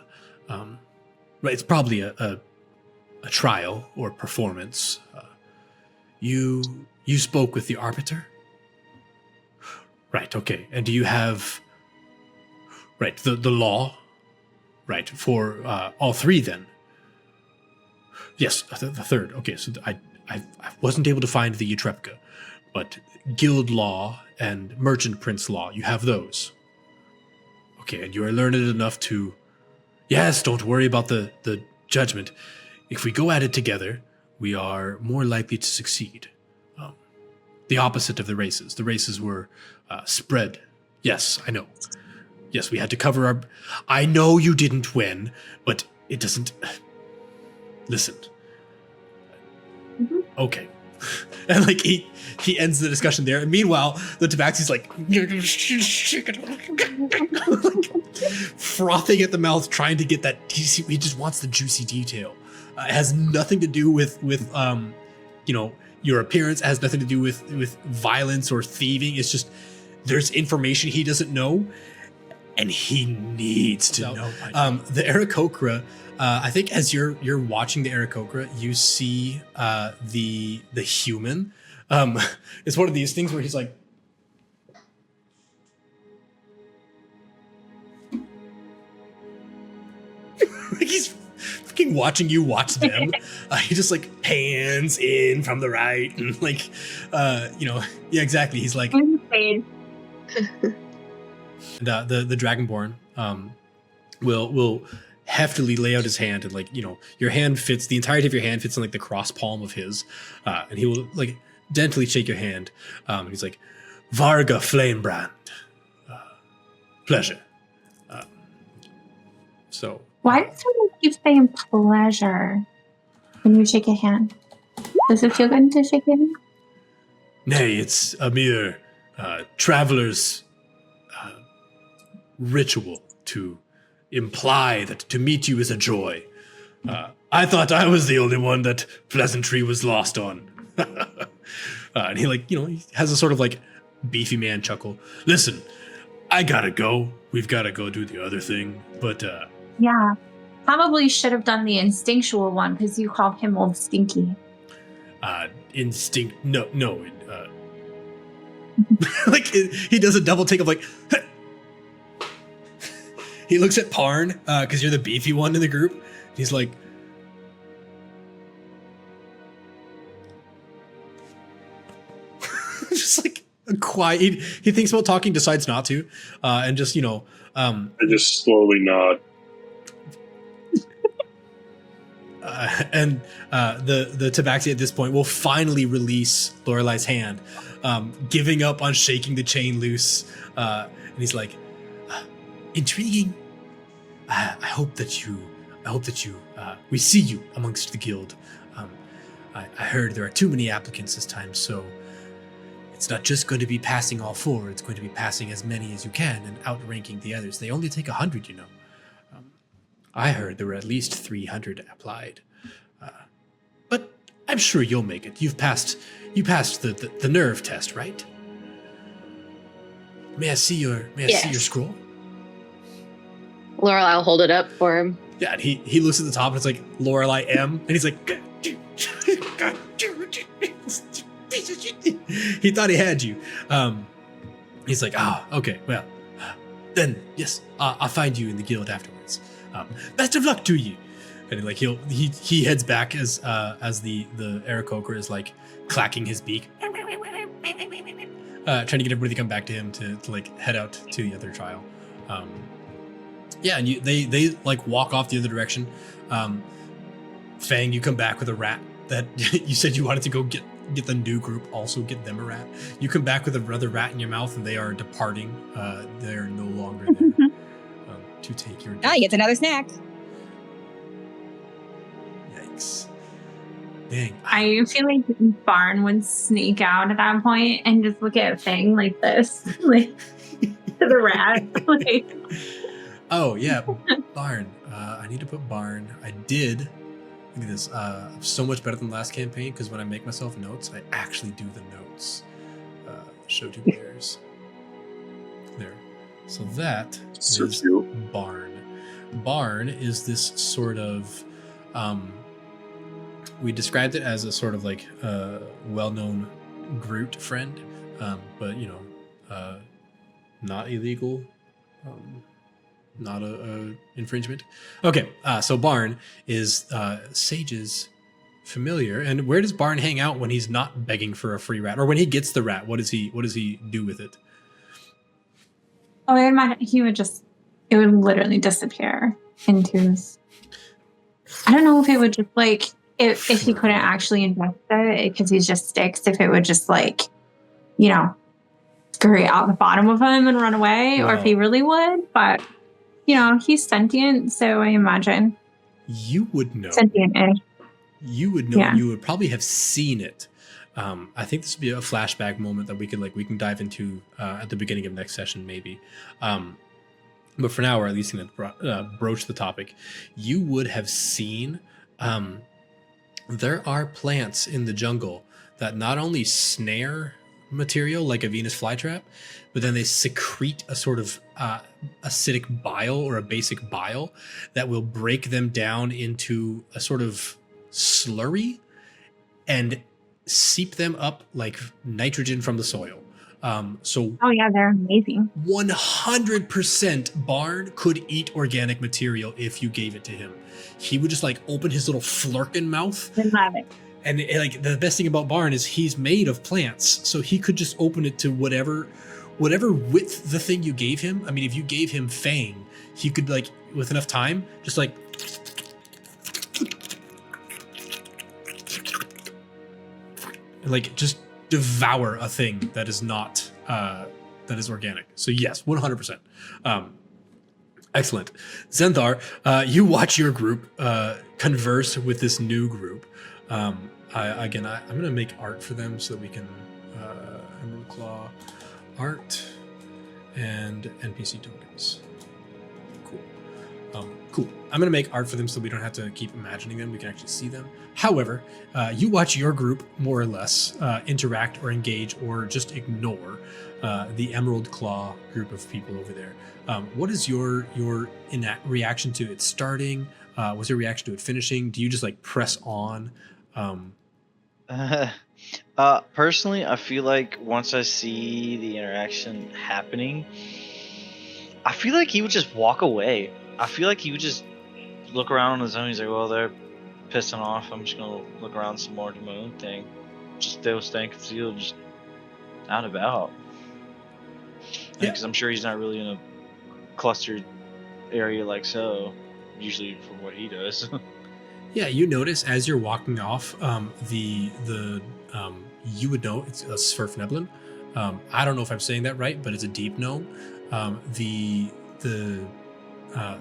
Right, it's probably a trial or performance. You spoke with the arbiter? Right, okay. And do you have... Right, the law, right, for all 3 then. Yes, the 3rd. Okay, so I wasn't able to find the Utrepka, but guild law and merchant prince law, you have those. Okay, and you are learned enough to... Yes, don't worry about the judgment. If we go at it together, we are more likely to succeed. The opposite of the races. The races were spread. Yes, I know. Yes, we had to cover our... I know you didn't win, but it doesn't... Listen. Mm-hmm. Okay. And like he ends the discussion there. And meanwhile, the Tabaxi's like frothing at the mouth, trying to get that... He just wants the juicy detail. It has nothing to do with your appearance. It has nothing to do with violence or thieving. It's just there's information he doesn't know. And he needs to know. The Aarakocra, I think as you're watching the Aarakocra, you see the human. It's one of these things where he's like, he's fucking watching you watch them. He just like pans in from the right and like, yeah, exactly. He's like, and, the Dragonborn will heftily lay out his hand, and like, your hand fits, the entirety of your hand fits in like the cross palm of his, and he will like gently shake your hand. He's like, Varga Flamebrand, pleasure. So why does someone keep saying pleasure when you shake a hand? Does it feel good to shake a hand? Nay, it's a mere traveler's ritual to imply that to meet you is a joy. I thought I was the only one that pleasantry was lost on. And he like, he has a sort of like beefy man chuckle. Listen, I gotta go. We've gotta go do the other thing. But yeah, probably should have done the instinctual one because you called him old stinky. Instinct. No. Like he does a double take of like. He looks at Parn because you're the beefy one in the group. He's like, just like a quiet. He thinks about talking, decides not to, and just I just slowly nod. And the Tabaxi at this point will finally release Lorelai's hand, giving up on shaking the chain loose. And he's like, intriguing. I hope that you, we see you amongst the guild. I heard there are too many applicants this time, so it's not just going to be passing all four, it's going to be passing as many as you can and outranking the others. They only take 100, I heard there were at least 300 applied. But I'm sure you'll make it. You passed the nerve test, right? May I see your scroll? Lorelai will hold it up for him. Yeah, and he looks at the top and it's like Lorelai M, and he's like, he thought he had you. He's like, okay, well, then yes, I'll find you in the guild afterwards. Best of luck to you. And like he heads back as the Aarakocra is like clacking his beak, trying to get everybody to come back to him to like head out to the other trial. Yeah, and they like walk off the other direction. Fang, you come back with a rat that you said you wanted to go get the new group, also get them a rat. You come back with another rat in your mouth, and they are departing. They're no longer there to take your. He gets another snack. Yikes! Dang. I feel like Parn would sneak out at that point and just look at Fang like this, like to the rat, like. Oh yeah, Barn. I need to put Barn. I did. Look at this. So much better than the last campaign because when I make myself notes, I actually do the notes. Show two players. There. So that is Barn. Barn is this sort of. We described it as a sort of like well-known Groot friend, but not illegal. Not a infringement. Okay, so Barn is Sage's familiar. And where does Barn hang out when he's not begging for a free rat, or when he gets the rat? What does he do with it? Oh, I imagine it would literally disappear into his. I don't know if it would just like if he couldn't actually ingest it because he's just sticks. If it would just like, scurry out the bottom of him and run away, or if he really would, but. He's sentient, so I imagine. You would know. Sentient-ish. You would know. Yeah. You would probably have seen it. I think this would be a flashback moment that we can dive into at the beginning of next session, maybe. But for now, we're at least going to broach the topic. You would have seen there are plants in the jungle that not only snare material like a Venus flytrap, but then they secrete a sort of acidic bile or a basic bile that will break them down into a sort of slurry and seep them up like nitrogen from the soil. So Oh yeah, they're amazing. 100% Parn could eat organic material if you gave it to him. He would just like open his little flirkin mouth. I love it. And like the best thing about Parn is he's made of plants, so he could just open it to whatever width the thing you gave him. I mean, if you gave him Fang, he could like with enough time just like just devour a thing that is not that is organic. So yes, 100%. Excellent. Zenthar, you watch your group converse with this new group. I'm going to make art for them so that we can Emerald Claw art and NPC tokens. Cool. I'm going to make art for them so we don't have to keep imagining them. We can actually see them. However, you watch your group more or less interact or engage or just ignore the Emerald Claw group of people over there. What is your reaction to it starting? Was your reaction to it finishing? Do you just like press on? Personally, I feel like once I see the interaction happening, I feel like he would just walk away. I feel like he would just look around on his own. He's like, well, they're pissing off. I'm just going to look around some more, do my own thing. Just still staying concealed, just out and about. Yeah. Because I'm sure he's not really in a clustered area like so, usually for what he does. Yeah, you notice as you're walking off, you would know it's a Sverfneblin. I don't know if I'm saying that right, but it's a deep gnome. The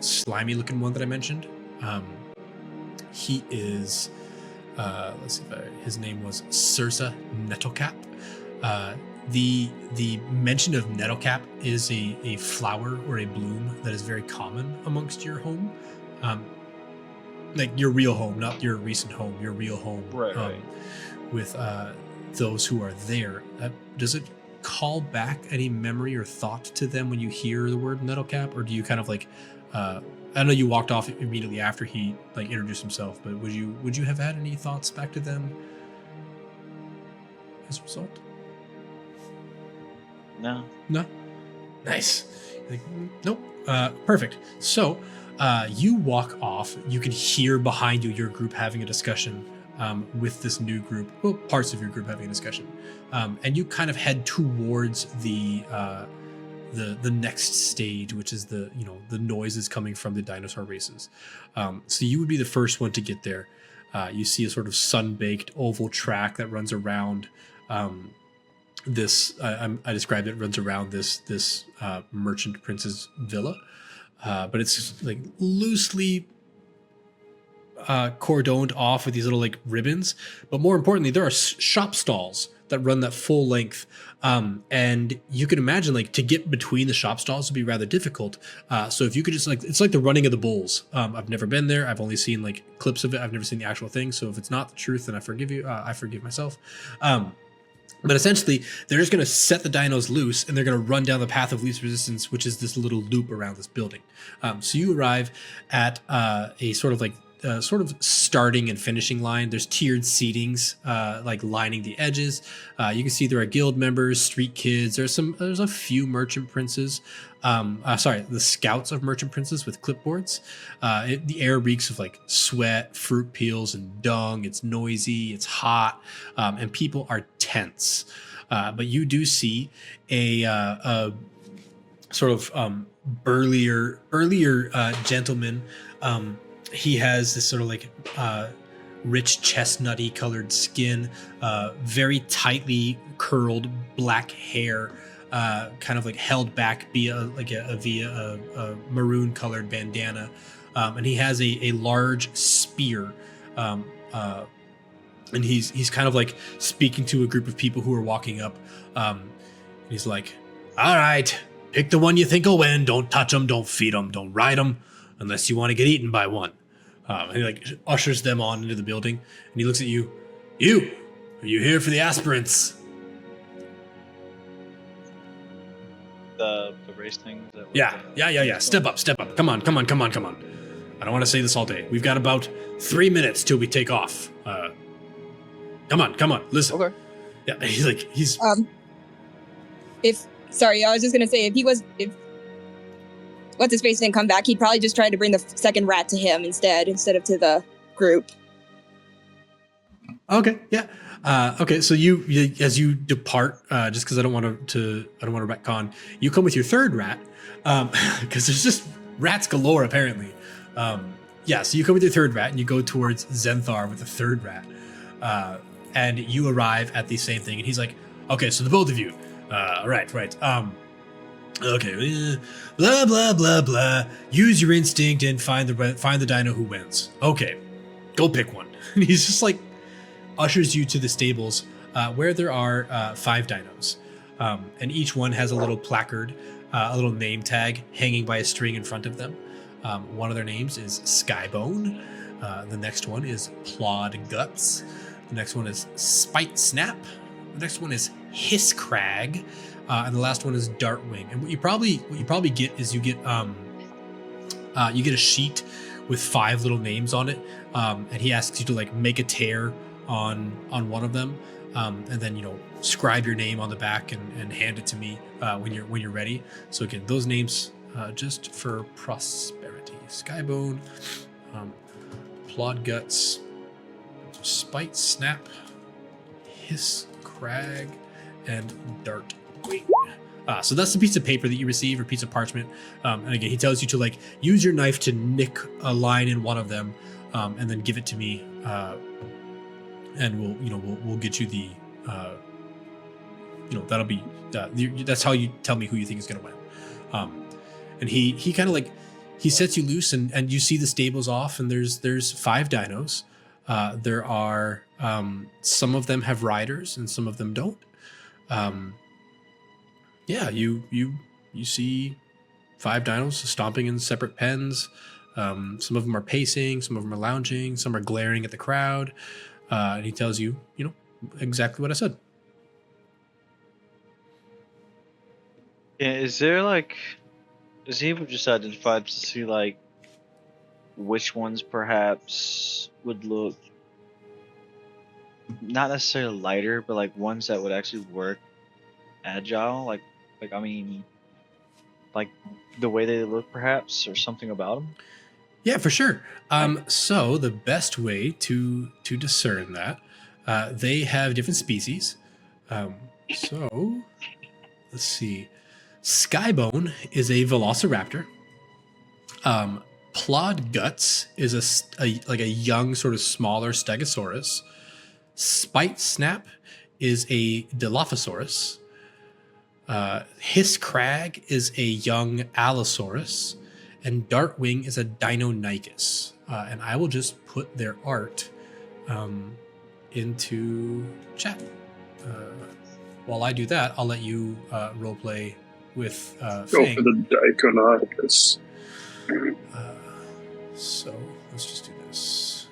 slimy looking one that I mentioned, he is let's see if his name was Sursa Nettlecap. The mention of Nettlecap is a flower or a bloom that is very common amongst your home, like your real home, not your recent home, your real home. Right. With those who are there. Does it call back any memory or thought to them when you hear the word Nettlecap, or do you kind of like I know you walked off immediately after he like introduced himself, but would you have had any thoughts back to them as a result? No. Nice. Like, nope. Perfect. So you walk off. You can hear behind you your group having a discussion with this new group. Well, parts of your group having a discussion, and you kind of head towards the next stage, which is the noises coming from the dinosaur races. So you would be the first one to get there. You see a sort of sun-baked oval track that runs around this. I described it runs around this merchant prince's villa, but it's like loosely cordoned off with these little like ribbons. But more importantly, there are shop stalls that run that full length. And you can imagine like to get between the shop stalls would be rather difficult. So if you could just like, it's like the running of the bulls. I've never been there. I've only seen like clips of it. I've never seen the actual thing. So if it's not the truth, then I forgive you. I forgive myself. But essentially they're just going to set the dinos loose and they're going to run down the path of least resistance, which is this little loop around this building. So you arrive at a sort of like starting and finishing line. There's tiered seatings like lining the edges. You can see there are guild members, street kids. There's a few merchant princes. The scouts of merchant princes with clipboards. The air reeks of like sweat, fruit peels, and dung. It's noisy, it's hot, and people are tense. But you do see a sort of burlier gentleman. He has this sort of like rich chestnutty colored skin, very tightly curled black hair, kind of like held back via a maroon colored bandana, and he has a large spear, and he's kind of like speaking to a group of people who are walking up. He's like, "All right, pick the one you think will win. Don't touch them. Don't feed them. Don't ride them, unless you want to get eaten by one." And he like ushers them on into the building, and he looks at you. "You, are you here for the Aspirants?" The race thing? Yeah. Step up. Come on. I don't want to say this all day. We've got about 3 minutes till we take off. Come on. Listen. Okay. Yeah, he's Sorry, I was just gonna say if what's his face didn't come back, he'd probably just try to bring the second rat to him instead of to the group. Okay, yeah. Okay, so you as you depart, just because I don't want to retcon, you come with your third rat, because there's just rats galore apparently. Yeah, so you come with your third rat and you go towards Zenthar with the third rat, and you arrive at the same thing, and he's like, "Okay, so the both of you, right. Okay, blah blah blah blah. Use your instinct and find the dino who wins. Okay, go pick one." And he's just like ushers you to the stables, where there are 5 dinos, and each one has a little placard, a little name tag hanging by a string in front of them. One of their names is Skybone. The next one is Plod Guts. The next one is Spite Snap. The next one is Hiss Crag. And the last one is Dartwing. And what you probably get is you get a sheet with 5 little names on it, and he asks you to like make a tear on one of them, and then scribe your name on the back and hand it to me when you're ready. So again, those names just for prosperity: Skybone, Plod Guts, Spite Snap, Hiss Crag, and Dart. So that's the piece of paper that you receive, or piece of parchment. And again, he tells you to like use your knife to nick a line in one of them, and then give it to me, and we'll get you the that'll be that's how you tell me who you think is going to win. And he kind of like he sets you loose, and you see the stables off, and there's 5 dinos. There are some of them have riders and some of them don't. Yeah, you see 5 dinos stomping in separate pens. Some of them are pacing, some of them are lounging, some are glaring at the crowd. And he tells you, exactly what I said. Yeah, is there like, is he able to just identify to see like which ones perhaps would look not necessarily lighter, but like ones that would actually work agile, like I mean, like the way they look, perhaps, or something about them? Yeah, for sure. So the best way to discern that, they have different species. So let's see. Skybone is a velociraptor. Plod Guts is a young, sort of smaller stegosaurus. Spite Snap is a Dilophosaurus. Hiss Crag is a young Allosaurus, and Dartwing is a Deinonychus. And I will just put their art into chat. While I do that, I'll let you roleplay with Go Fang. for the Deinonychus. So let's just do this.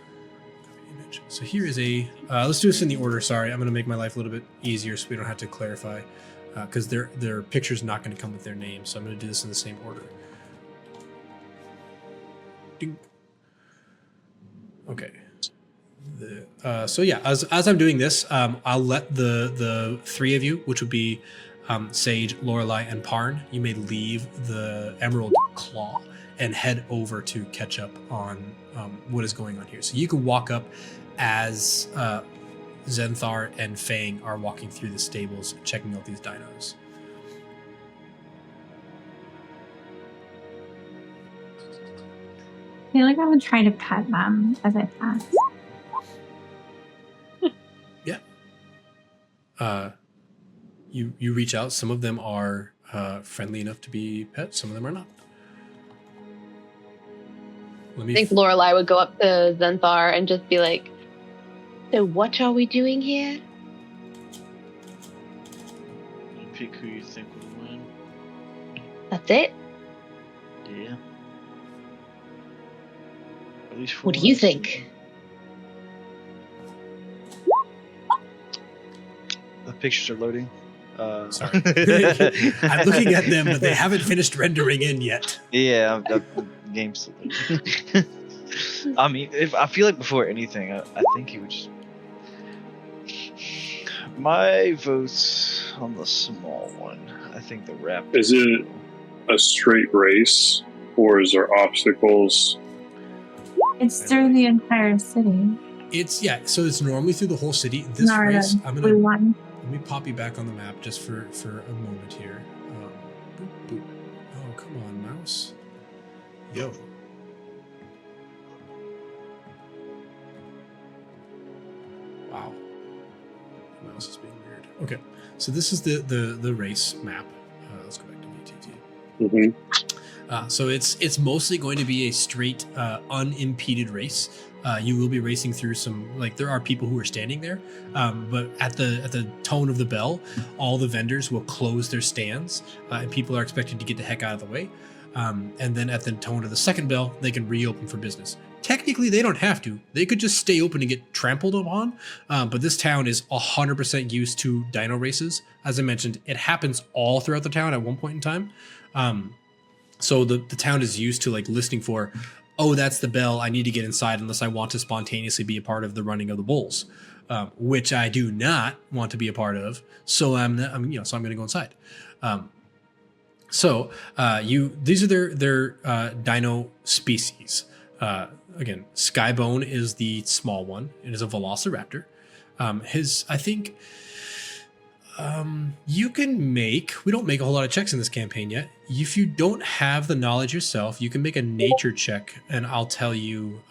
Copy image. So here is a. Let's do this in the order. Sorry, I'm going to make my life a little bit easier so we don't have to clarify, because their picture's not going to come with their name. So I'm going to do this in the same order. Ding. Okay. So yeah, as I'm doing this, I'll let the 3 of you, which would be Sage, Lorelai, and Parn, you may leave the Emerald Claw and head over to catch up on what is going on here. So you can walk up as Zenthar and Fang are walking through the stables, checking out these dinos. I feel like I would try to pet them as I pass. Yeah. You reach out. Some of them are friendly enough to be pets. Some of them are not. I think Lorelai would go up to Zenthar and just be like, "So what are we doing here?" Pick who you think will win. That's it? Yeah. At least What do you think? The pictures are loading. Sorry. I'm looking at them, but they haven't finished rendering in yet. Yeah, the game's still loading. I mean, I feel like before anything, I think he would just. My vote's on the small one. I think the rep. Is it a straight race, or is there obstacles? It's through the entire city. So it's normally through the whole city. This Not race, the I'm blue gonna one. let me pop you back on the map just for a moment here. Boop, boop. Oh, come on, mouse. Yo. Wow. The mouse is being weird. Okay, so this is the race map. Let's go back to VTT. Mm-hmm. So it's mostly going to be a straight, unimpeded race. You will be racing through some, like, there are people who are standing there, but at the tone of the bell, all the vendors will close their stands, and people are expected to get the heck out of the way. And then at the tone of the second bell, they can reopen for business. Technically, they don't have to. They could just stay open and get trampled upon. But this town is 100% used to dino races. As I mentioned, it happens all throughout the town at one point in time. So the town is used to, like, listening for, oh, that's the bell, I need to get inside unless I want to spontaneously be a part of the running of the bulls, which I do not want to be a part of. So I'm going to go inside. These are their dino species. Again, Skybone is the small one. It is a velociraptor. We don't make a whole lot of checks in this campaign yet. If you don't have the knowledge yourself, you can make a nature check, and I'll tell you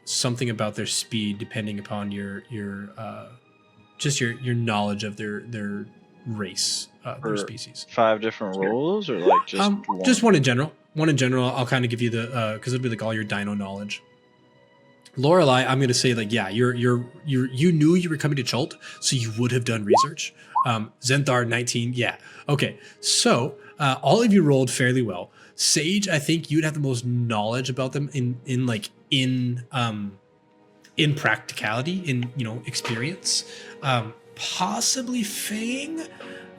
something about their speed depending upon your knowledge of their race, their species. 5 different rolls, or like just one? Just one in general. One in general. I'll kind of give you the because it'll be like all your dino knowledge. Lorelai, I'm going to say, like, yeah, you knew you were coming to Chult, so you would have done research. Zenthar, 19, yeah. Okay, so all of you rolled fairly well. Sage, I think you'd have the most knowledge about them in practicality, in experience. Possibly Fang,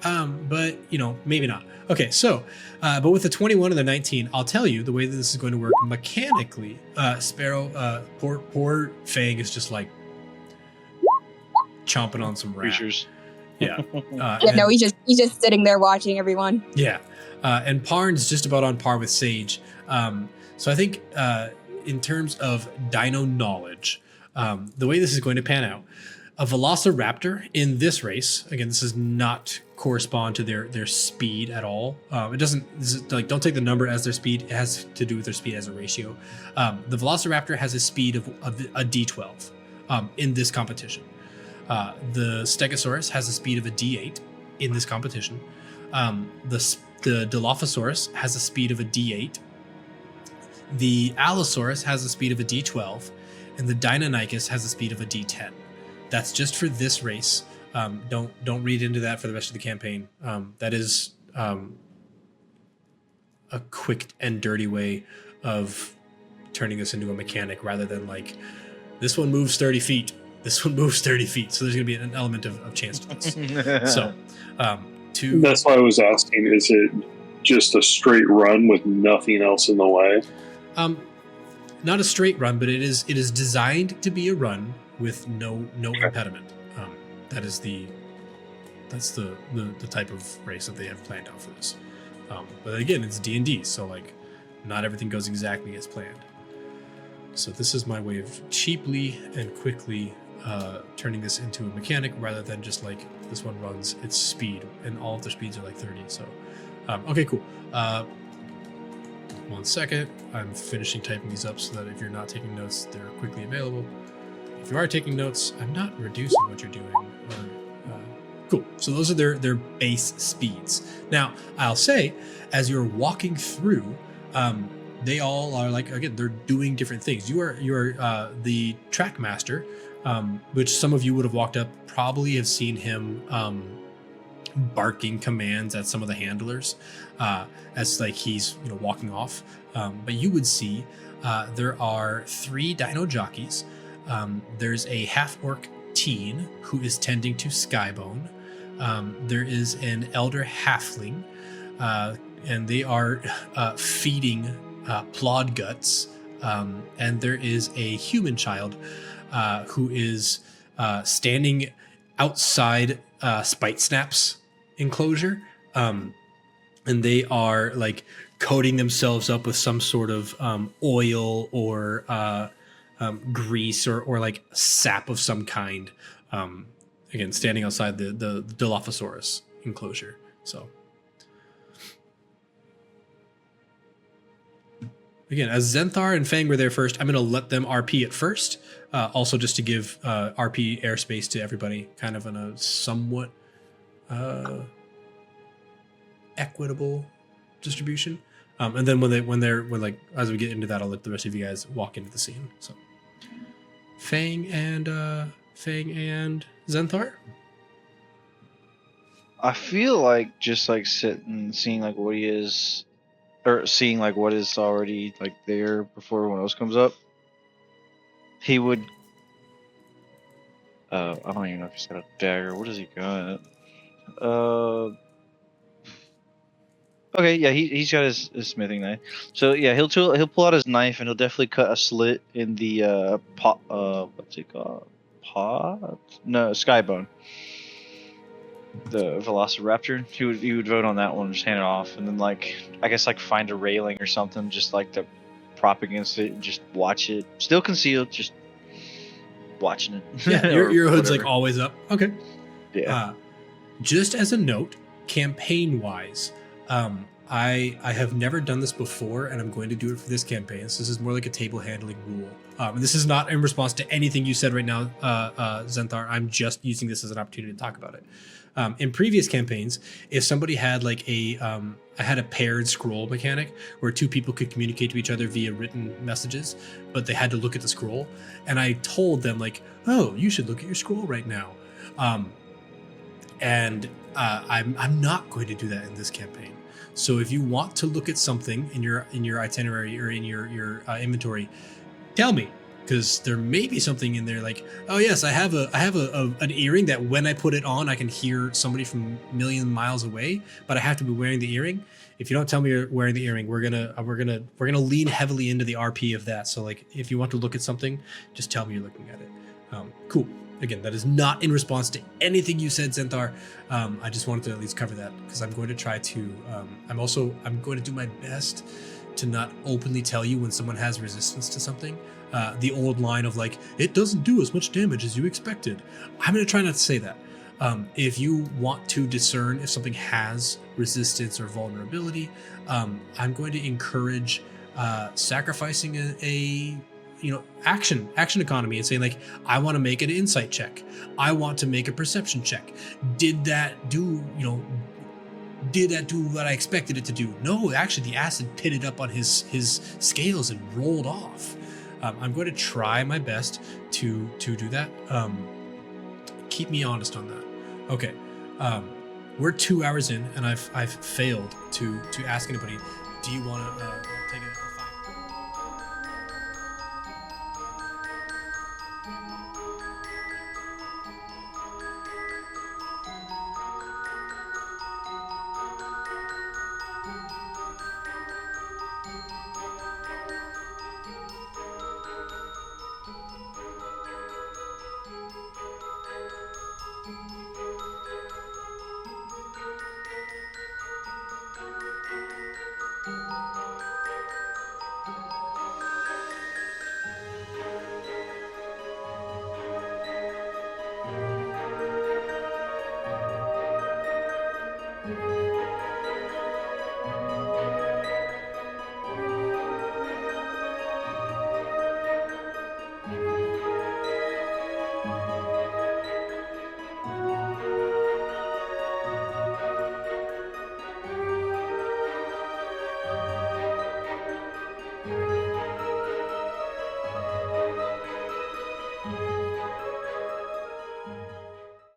but maybe not. Okay, so but with the 21 and the 19, I'll tell you the way that this is going to work mechanically. Sparrow, poor Fang is just like chomping on some rat. Creatures. Yeah. He's just sitting there watching everyone. Yeah, and Parn's just about on par with Sage. So I think in terms of dino knowledge, the way this is going to pan out, a velociraptor in this race, again, this does not correspond to their speed at all. It doesn't, don't take the number as their speed. It has to do with their speed as a ratio. The velociraptor has a speed of a D12 in this competition. The stegosaurus has a speed of a D8 in this competition. The Dilophosaurus has a speed of a D8. The Allosaurus has a speed of a D12, and the Deinonychus has a speed of a D10. That's just for this race. Don't read into that for the rest of the campaign. That is a quick and dirty way of turning this into a mechanic, rather than like, this one moves 30 feet. This one moves 30 feet. So there's going to be an element of chance to this. So that's why I was asking, is it just a straight run with nothing else in the way? Not a straight run, but it is designed to be a run with no impediment. That's the type of race that they have planned out for this. But again, it's D&D, so like not everything goes exactly as planned. So this is my way of cheaply and quickly turning this into a mechanic, rather than just like, this one runs its speed, and all of their speeds are like 30. So okay, cool. 1 second. I'm finishing typing these up so that if you're not taking notes, they're quickly available. If you are taking notes, I'm not reducing what you're doing. Cool. So those are their base speeds. Now, I'll say, as you're walking through, they all are like, again, they're doing different things. You are the track master, which some of you would have walked up, probably have seen him barking commands at some of the handlers as like he's walking off. But you would see there are 3 dino jockeys. There's a half-orc teen who is tending to Skybone. There is an elder halfling, and they are feeding plod guts. And there is a human child who is standing outside Spite Snap's enclosure, and they are like coating themselves up with some sort of oil or grease or like sap of some kind. Again, standing outside the Dilophosaurus enclosure. So again, as Zenthar and Fang were there first, I'm going to let them RP at first. Also, just to give RP airspace to everybody, kind of in a somewhat equitable distribution. And then when they're as we get into that, I'll let the rest of you guys walk into the scene. So Fang and Zenthar. I feel like just like sitting, seeing like what he is, or seeing like what is already like there before everyone else comes up. He would. I don't even know if he's got a dagger. What has he got? Okay, yeah, he's got his smithing knife. So yeah, he'll pull out his knife and he'll definitely cut a slit in the what's it called? Skybone. The Velociraptor. He would vote on that one, just hand it off, and then like I guess like find a railing or something, just like to prop against it, and just watch it. Still concealed, just watching it. Yeah, your hood's like always up. Okay. Yeah. Just as a note, campaign wise, I have never done this before, and I'm going to do it for this campaign. So this is more like a table handling rule. This is not in response to anything you said right now, Zenthar. I'm just using this as an opportunity to talk about it. In previous campaigns, if somebody had like I had a paired scroll mechanic where two people could communicate to each other via written messages, but they had to look at the scroll. And I told them like, oh, you should look at your scroll right now. I'm not going to do that in this campaign. So if you want to look at something in your itinerary or in your inventory, tell me, because there may be something in there like, oh yes, I have an earring that when I put it on, I can hear somebody from a million miles away, but I have to be wearing the earring. If you don't tell me you're wearing the earring, we're gonna lean heavily into the RP of that. So like, if you want to look at something, just tell me you're looking at it. Cool. Again, that is not in response to anything you said, Zenthar. I just wanted to at least cover that because I'm going to try to. I'm going to do my best to not openly tell you when someone has resistance to something. The old line of like, it doesn't do as much damage as you expected. I'm going to try not to say that. If you want to discern if something has resistance or vulnerability, I'm going to encourage sacrificing a action economy and saying like, I want to make an insight check. I want to make a perception check. Did that do what I expected it to do? No, actually the acid pitted up on his scales and rolled off. I'm going to try my best to do that. Keep me honest on that. Okay. We're 2 hours in and I've failed to ask anybody, do you want to